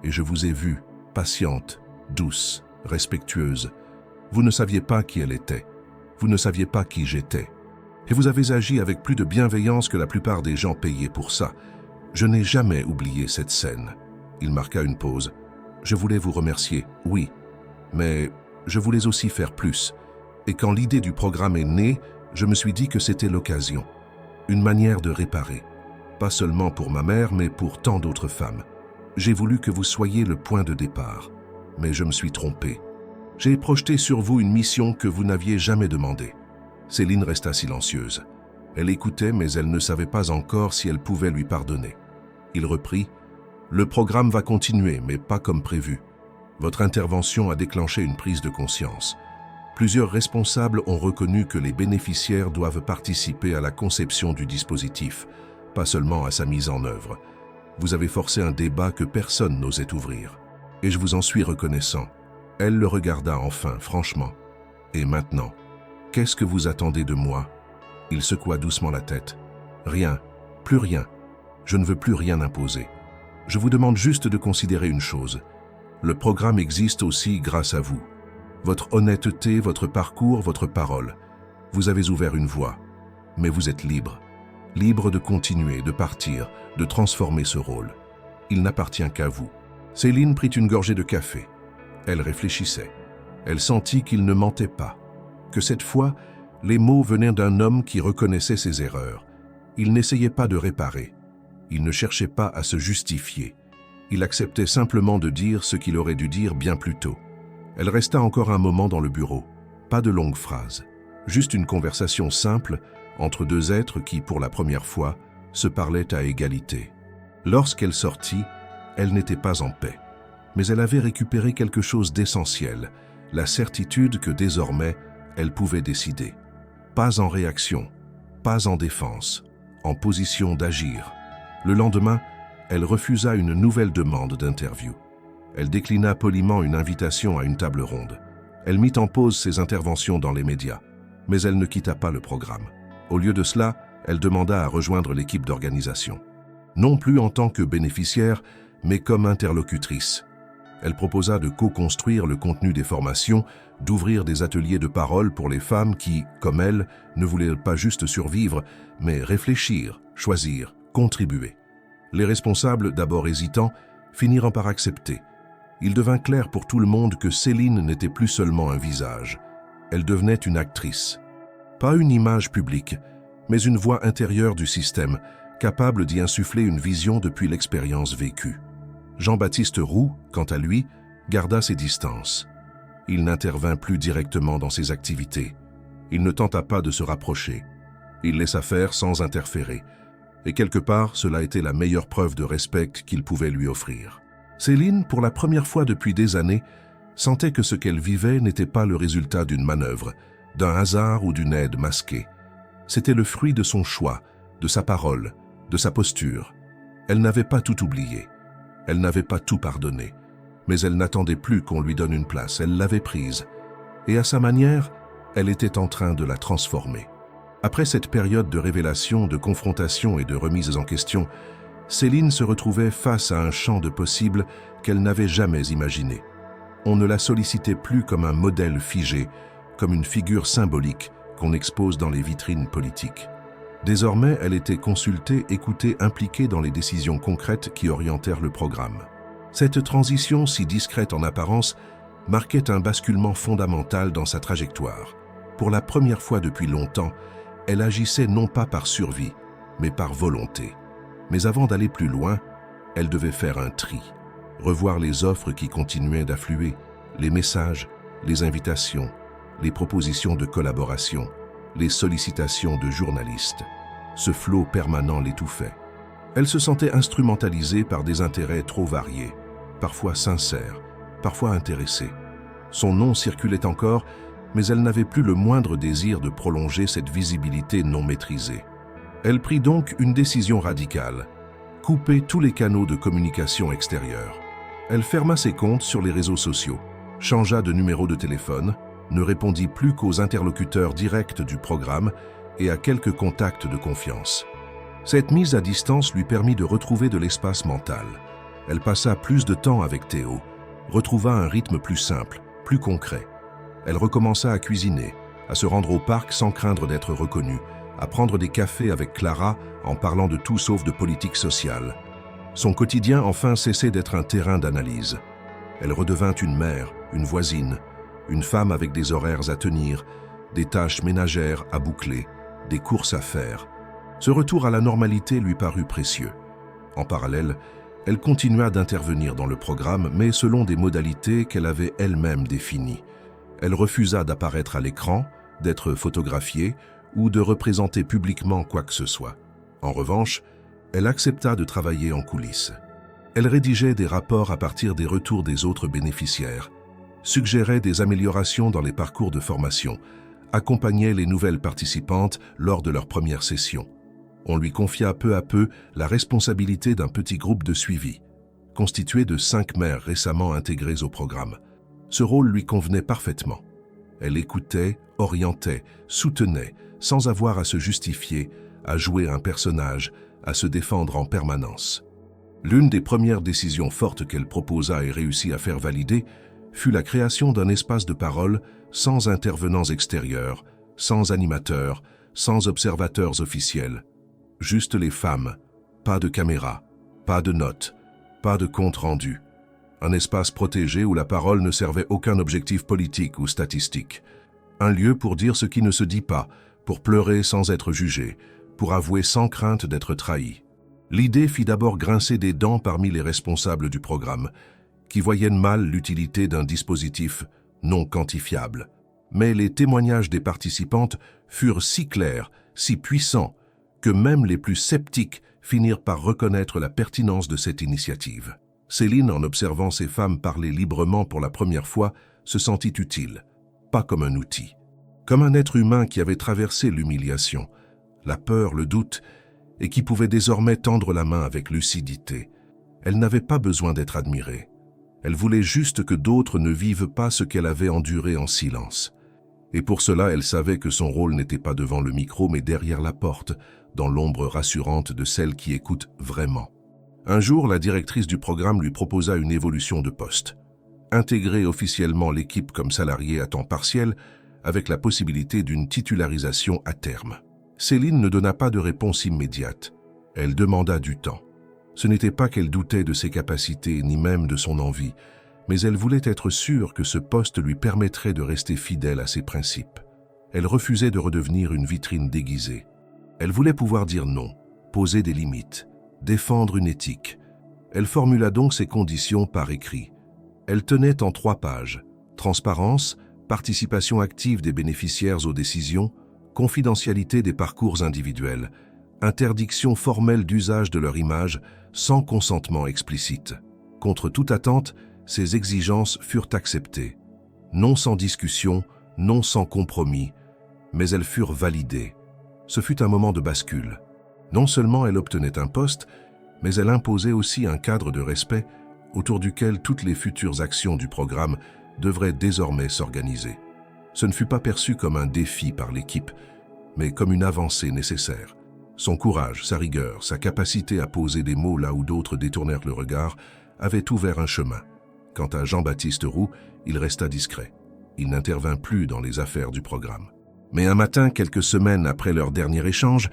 Et je vous ai vue, patiente, douce, respectueuse. Vous ne saviez pas qui elle était. Vous ne saviez pas qui j'étais. Et vous avez agi avec plus de bienveillance que la plupart des gens payés pour ça. Je n'ai jamais oublié cette scène. » Il marqua une pause. « Je voulais vous remercier, oui, mais je voulais aussi faire plus. Et quand l'idée du programme est née, je me suis dit que c'était l'occasion. Une manière de réparer. Pas seulement pour ma mère, mais pour tant d'autres femmes. J'ai voulu que vous soyez le point de départ. Mais je me suis trompé. J'ai projeté sur vous une mission que vous n'aviez jamais demandée. » Céline resta silencieuse. Elle écoutait, mais elle ne savait pas encore si elle pouvait lui pardonner. Il reprit. « Le programme va continuer, mais pas comme prévu. Votre intervention a déclenché une prise de conscience. Plusieurs responsables ont reconnu que les bénéficiaires doivent participer à la conception du dispositif, pas seulement à sa mise en œuvre. Vous avez forcé un débat que personne n'osait ouvrir. Et je vous en suis reconnaissant. Elle le regarda enfin, franchement. Et maintenant, qu'est-ce que vous attendez de moi? Il secoua doucement la tête. Rien, plus rien. Je ne veux plus rien imposer. Je vous demande juste de considérer une chose. Le programme existe aussi grâce à vous. Votre honnêteté, votre parcours, votre parole. Vous avez ouvert une voie. Mais vous êtes libre. Libre de continuer, de partir, de transformer ce rôle. Il n'appartient qu'à vous. Céline prit une gorgée de café. Elle réfléchissait. Elle sentit qu'il ne mentait pas. Que cette fois, les mots venaient d'un homme qui reconnaissait ses erreurs. Il n'essayait pas de réparer. Il ne cherchait pas à se justifier. Il acceptait simplement de dire ce qu'il aurait dû dire bien plus tôt. Elle resta encore un moment dans le bureau. Pas de longues phrases. Juste une conversation simple entre deux êtres qui, pour la première fois, se parlaient à égalité. Lorsqu'elle sortit, elle n'était pas en paix. Mais elle avait récupéré quelque chose d'essentiel, la certitude que désormais, elle pouvait décider. Pas en réaction, pas en défense, en position d'agir. Le lendemain, elle refusa une nouvelle demande d'interview. Elle déclina poliment une invitation à une table ronde. Elle mit en pause ses interventions dans les médias, mais elle ne quitta pas le programme. Au lieu de cela, elle demanda à rejoindre l'équipe d'organisation. Non plus en tant que bénéficiaire, mais comme interlocutrice. Elle proposa de co-construire le contenu des formations, d'ouvrir des ateliers de parole pour les femmes qui, comme elle, ne voulaient pas juste survivre, mais réfléchir, choisir, contribuer. Les responsables, d'abord hésitants, finirent par accepter. Il devint clair pour tout le monde que Céline n'était plus seulement un visage. Elle devenait une actrice. Pas une image publique, mais une voix intérieure du système, capable d'y insuffler une vision depuis l'expérience vécue. Jean-Baptiste Roux, quant à lui, garda ses distances. Il n'intervint plus directement dans ses activités. Il ne tenta pas de se rapprocher. Il laissa faire sans interférer. Et quelque part, cela était la meilleure preuve de respect qu'il pouvait lui offrir. Céline, pour la première fois depuis des années, sentait que ce qu'elle vivait n'était pas le résultat d'une manœuvre, d'un hasard ou d'une aide masquée. C'était le fruit de son choix, de sa parole, de sa posture. Elle n'avait pas tout oublié. Elle n'avait pas tout pardonné. Mais elle n'attendait plus qu'on lui donne une place. Elle l'avait prise. Et à sa manière, elle était en train de la transformer. Après cette période de révélation, de confrontation et de remise en question, Céline se retrouvait face à un champ de possibles qu'elle n'avait jamais imaginé. On ne la sollicitait plus comme un modèle figé, comme une figure symbolique qu'on expose dans les vitrines politiques. Désormais, elle était consultée, écoutée, impliquée dans les décisions concrètes qui orientèrent le programme. Cette transition, si discrète en apparence, marquait un basculement fondamental dans sa trajectoire. Pour la première fois depuis longtemps, elle agissait non pas par survie, mais par volonté. Mais avant d'aller plus loin, elle devait faire un tri, revoir les offres qui continuaient d'affluer, les messages, les invitations, les propositions de collaboration, les sollicitations de journalistes. Ce flot permanent l'étouffait. Elle se sentait instrumentalisée par des intérêts trop variés, parfois sincères, parfois intéressés. Son nom circulait encore, mais elle n'avait plus le moindre désir de prolonger cette visibilité non maîtrisée. Elle prit donc une décision radicale, couper tous les canaux de communication extérieure. Elle ferma ses comptes sur les réseaux sociaux, changea de numéro de téléphone, ne répondit plus qu'aux interlocuteurs directs du programme et à quelques contacts de confiance. Cette mise à distance lui permit de retrouver de l'espace mental. Elle passa plus de temps avec Théo, retrouva un rythme plus simple, plus concret. Elle recommença à cuisiner, à se rendre au parc sans craindre d'être reconnue, à prendre des cafés avec Clara en parlant de tout sauf de politique sociale. Son quotidien enfin cessait d'être un terrain d'analyse. Elle redevint une mère, une voisine, une femme avec des horaires à tenir, des tâches ménagères à boucler, des courses à faire. Ce retour à la normalité lui parut précieux. En parallèle, elle continua d'intervenir dans le programme, mais selon des modalités qu'elle avait elle-même définies. Elle refusa d'apparaître à l'écran, d'être photographiée ou de représenter publiquement quoi que ce soit. En revanche, elle accepta de travailler en coulisses. Elle rédigeait des rapports à partir des retours des autres bénéficiaires. suggérait des améliorations dans les parcours de formation, accompagnait les nouvelles participantes lors de leur première session. On lui confia peu à peu la responsabilité d'un petit groupe de suivi, constitué de 5 mères récemment intégrées au programme. Ce rôle lui convenait parfaitement. Elle écoutait, orientait, soutenait, sans avoir à se justifier, à jouer un personnage, à se défendre en permanence. L'une des premières décisions fortes qu'elle proposa et réussit à faire valider fut la création d'un espace de parole sans intervenants extérieurs, sans animateurs, sans observateurs officiels. Juste les femmes, pas de caméra, pas de notes, pas de compte rendu. Un espace protégé où la parole ne servait aucun objectif politique ou statistique. Un lieu pour dire ce qui ne se dit pas, pour pleurer sans être jugé, pour avouer sans crainte d'être trahi. L'idée fit d'abord grincer des dents parmi les responsables du programme, qui voyaient mal l'utilité d'un dispositif non quantifiable. Mais les témoignages des participantes furent si clairs, si puissants, que même les plus sceptiques finirent par reconnaître la pertinence de cette initiative. Céline, en observant ces femmes parler librement pour la première fois, se sentit utile, pas comme un outil, comme un être humain qui avait traversé l'humiliation, la peur, le doute, et qui pouvait désormais tendre la main avec lucidité. Elle n'avait pas besoin d'être admirée. Elle voulait juste que d'autres ne vivent pas ce qu'elle avait enduré en silence. Et pour cela, elle savait que son rôle n'était pas devant le micro, mais derrière la porte, dans l'ombre rassurante de celle qui écoute vraiment. Un jour, la directrice du programme lui proposa une évolution de poste. Intégrer officiellement l'équipe comme salarié à temps partiel, avec la possibilité d'une titularisation à terme. Céline ne donna pas de réponse immédiate. Elle demanda du temps. Ce n'était pas qu'elle doutait de ses capacités, ni même de son envie, mais elle voulait être sûre que ce poste lui permettrait de rester fidèle à ses principes. Elle refusait de redevenir une vitrine déguisée. Elle voulait pouvoir dire non, poser des limites, défendre une éthique. Elle formula donc ses conditions par écrit. Elle tenait en 3 pages. Transparence, participation active des bénéficiaires aux décisions, confidentialité des parcours individuels, interdiction formelle d'usage de leur image sans consentement explicite. Contre toute attente, ces exigences furent acceptées. Non sans discussion, non sans compromis, mais elles furent validées. Ce fut un moment de bascule. Non seulement elle obtenait un poste, mais elle imposait aussi un cadre de respect autour duquel toutes les futures actions du programme devraient désormais s'organiser. Ce ne fut pas perçu comme un défi par l'équipe, mais comme une avancée nécessaire. Son courage, sa rigueur, sa capacité à poser des mots là où d'autres détournèrent le regard avaient ouvert un chemin. Quant à Jean-Baptiste Roux, il resta discret. Il n'intervint plus dans les affaires du programme. Mais un matin, quelques semaines après leur dernier échange,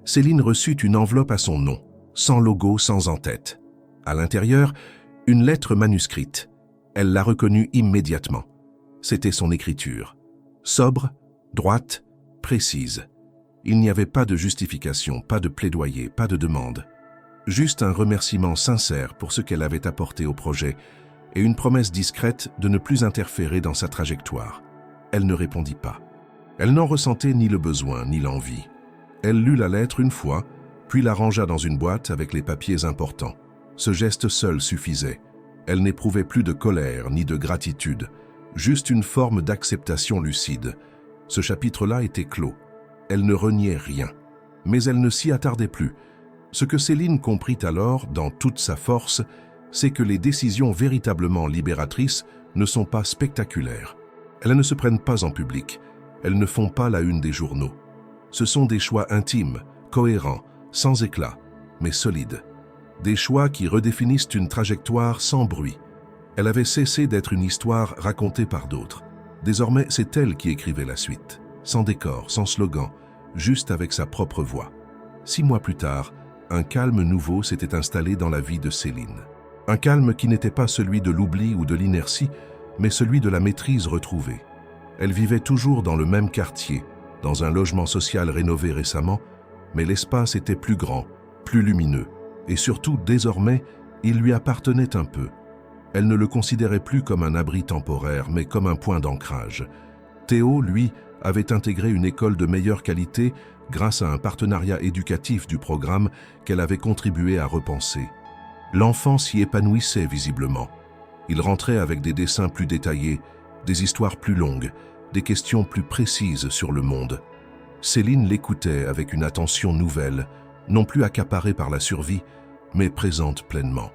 Céline reçut une enveloppe à son nom, sans logo, sans en-tête. À l'intérieur, une lettre manuscrite. Elle la reconnut immédiatement. C'était son écriture. Sobre, droite, précise. Il n'y avait pas de justification, pas de plaidoyer, pas de demande. Juste un remerciement sincère pour ce qu'elle avait apporté au projet et une promesse discrète de ne plus interférer dans sa trajectoire. Elle ne répondit pas. Elle n'en ressentait ni le besoin ni l'envie. Elle lut la lettre une fois, puis la rangea dans une boîte avec les papiers importants. Ce geste seul suffisait. Elle n'éprouvait plus de colère ni de gratitude, juste une forme d'acceptation lucide. Ce chapitre-là était clos. Elle ne reniait rien, mais elle ne s'y attardait plus. Ce que Céline comprit alors, dans toute sa force, c'est que les décisions véritablement libératrices ne sont pas spectaculaires. Elles ne se prennent pas en public, elles ne font pas la une des journaux. Ce sont des choix intimes, cohérents, sans éclat, mais solides. Des choix qui redéfinissent une trajectoire sans bruit. Elle avait cessé d'être une histoire racontée par d'autres. Désormais, c'est elle qui écrivait la suite, sans décor, sans slogan, juste avec sa propre voix. 6 mois plus tard, un calme nouveau s'était installé dans la vie de Céline. Un calme qui n'était pas celui de l'oubli ou de l'inertie, mais celui de la maîtrise retrouvée. Elle vivait toujours dans le même quartier, dans un logement social rénové récemment, mais l'espace était plus grand, plus lumineux, et surtout, désormais, il lui appartenait un peu. Elle ne le considérait plus comme un abri temporaire, mais comme un point d'ancrage. Théo, lui, avait intégré une école de meilleure qualité grâce à un partenariat éducatif du programme qu'elle avait contribué à repenser. L'enfant s'y épanouissait visiblement. Il rentrait avec des dessins plus détaillés, des histoires plus longues, des questions plus précises sur le monde. Céline l'écoutait avec une attention nouvelle, non plus accaparée par la survie, mais présente pleinement.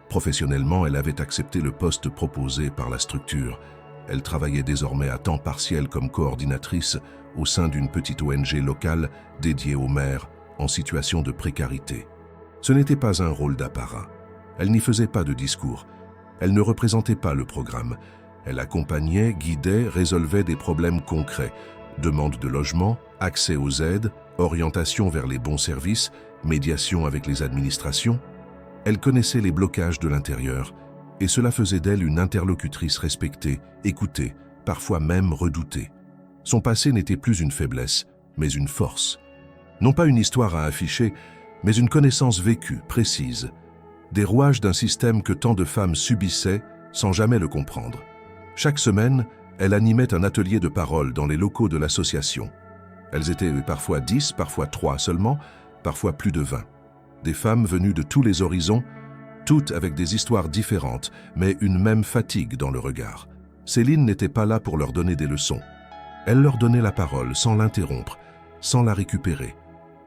Professionnellement, elle avait accepté le poste proposé par la structure. Elle travaillait désormais à temps partiel comme coordinatrice au sein d'une petite ONG locale dédiée aux mères en situation de précarité. Ce n'était pas un rôle d'apparat. Elle n'y faisait pas de discours. Elle ne représentait pas le programme. Elle accompagnait, guidait, résolvait des problèmes concrets. Demande de logement, accès aux aides, orientation vers les bons services, médiation avec les administrations. Elle connaissait les blocages de l'intérieur et cela faisait d'elle une interlocutrice respectée, écoutée, parfois même redoutée. Son passé n'était plus une faiblesse, mais une force. Non pas une histoire à afficher, mais une connaissance vécue, précise. Des rouages d'un système que tant de femmes subissaient sans jamais le comprendre. Chaque semaine, elle animait un atelier de parole dans les locaux de l'association. Elles étaient parfois 10, parfois 3 seulement, parfois plus de 20. Des femmes venues de tous les horizons, toutes avec des histoires différentes, mais une même fatigue dans le regard. Céline n'était pas là pour leur donner des leçons. Elle leur donnait la parole sans l'interrompre, sans la récupérer.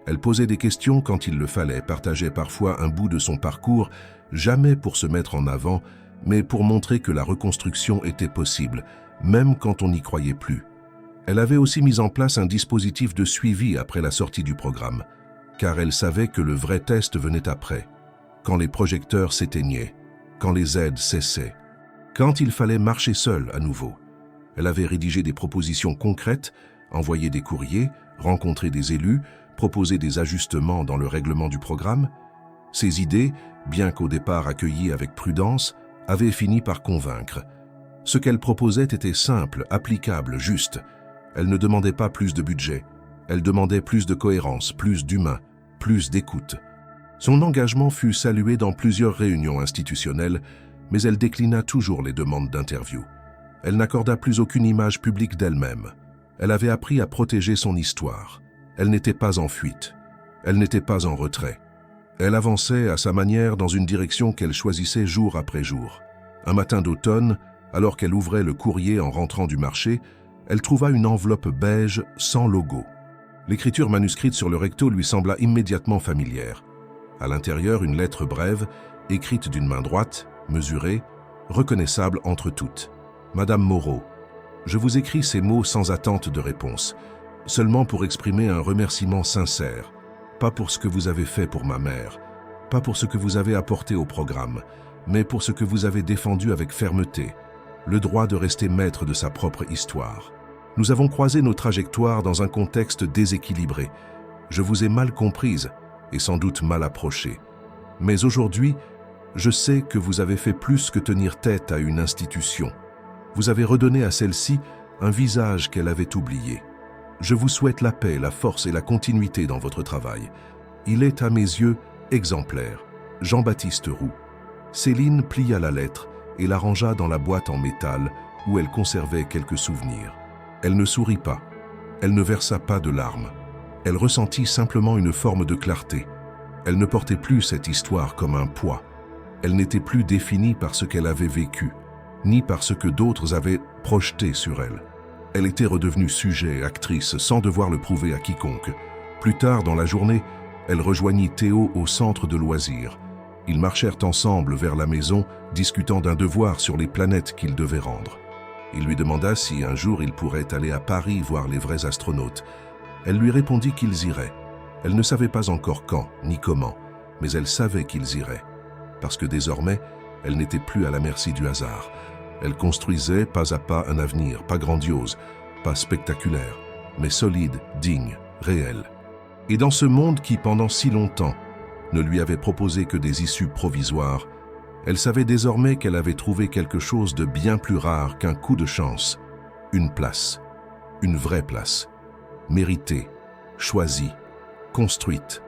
Elle posait des questions quand il le fallait, partageait parfois un bout de son parcours, jamais pour se mettre en avant, mais pour montrer que la reconstruction était possible, même quand on n'y croyait plus. Elle avait aussi mis en place un dispositif de suivi après la sortie du programme, car elle savait que le vrai test venait après, quand les projecteurs s'éteignaient, quand les aides cessaient, quand il fallait marcher seule à nouveau. Elle avait rédigé des propositions concrètes, envoyé des courriers, rencontré des élus, proposé des ajustements dans le règlement du programme. Ces idées, bien qu'au départ accueillies avec prudence, avaient fini par convaincre. Ce qu'elle proposait était simple, applicable, juste. Elle ne demandait pas plus de budget. Elle demandait plus de cohérence, plus d'humain, plus d'écoute. Son engagement fut salué dans plusieurs réunions institutionnelles, mais elle déclina toujours les demandes d'interview. Elle n'accorda plus aucune image publique d'elle-même. Elle avait appris à protéger son histoire. Elle n'était pas en fuite. Elle n'était pas en retrait. Elle avançait à sa manière dans une direction qu'elle choisissait jour après jour. Un matin d'automne, alors qu'elle ouvrait le courrier en rentrant du marché, elle trouva une enveloppe beige sans logo. L'écriture manuscrite sur le recto lui sembla immédiatement familière. À l'intérieur, une lettre brève, écrite d'une main droite, mesurée, reconnaissable entre toutes. « Madame Moreau, je vous écris ces mots sans attente de réponse, seulement pour exprimer un remerciement sincère, pas pour ce que vous avez fait pour ma mère, pas pour ce que vous avez apporté au programme, mais pour ce que vous avez défendu avec fermeté, le droit de rester maître de sa propre histoire. Nous avons croisé nos trajectoires dans un contexte déséquilibré. Je vous ai mal comprise et sans doute mal approchée. Mais aujourd'hui, je sais que vous avez fait plus que tenir tête à une institution. Vous avez redonné à celle-ci un visage qu'elle avait oublié. Je vous souhaite la paix, la force et la continuité dans votre travail. Il est à mes yeux exemplaire. Jean-Baptiste Roux. Céline plia la lettre et la rangea dans la boîte en métal où elle conservait quelques souvenirs. Elle ne sourit pas. Elle ne versa pas de larmes. Elle ressentit simplement une forme de clarté. Elle ne portait plus cette histoire comme un poids. Elle n'était plus définie par ce qu'elle avait vécu, ni par ce que d'autres avaient projeté sur elle. Elle était redevenue sujet, actrice, sans devoir le prouver à quiconque. Plus tard dans la journée, elle rejoignit Théo au centre de loisirs. Ils marchèrent ensemble vers la maison, discutant d'un devoir sur les planètes qu'ils devaient rendre. Il lui demanda si un jour il pourrait aller à Paris voir les vrais astronautes. Elle lui répondit qu'ils iraient. Elle ne savait pas encore quand, ni comment, mais elle savait qu'ils iraient. Parce que désormais, elle n'était plus à la merci du hasard. Elle construisait pas à pas un avenir, pas grandiose, pas spectaculaire, mais solide, digne, réel. Et dans ce monde qui, pendant si longtemps, ne lui avait proposé que des issues provisoires, elle savait désormais qu'elle avait trouvé quelque chose de bien plus rare qu'un coup de chance, une place, une vraie place, méritée, choisie, construite,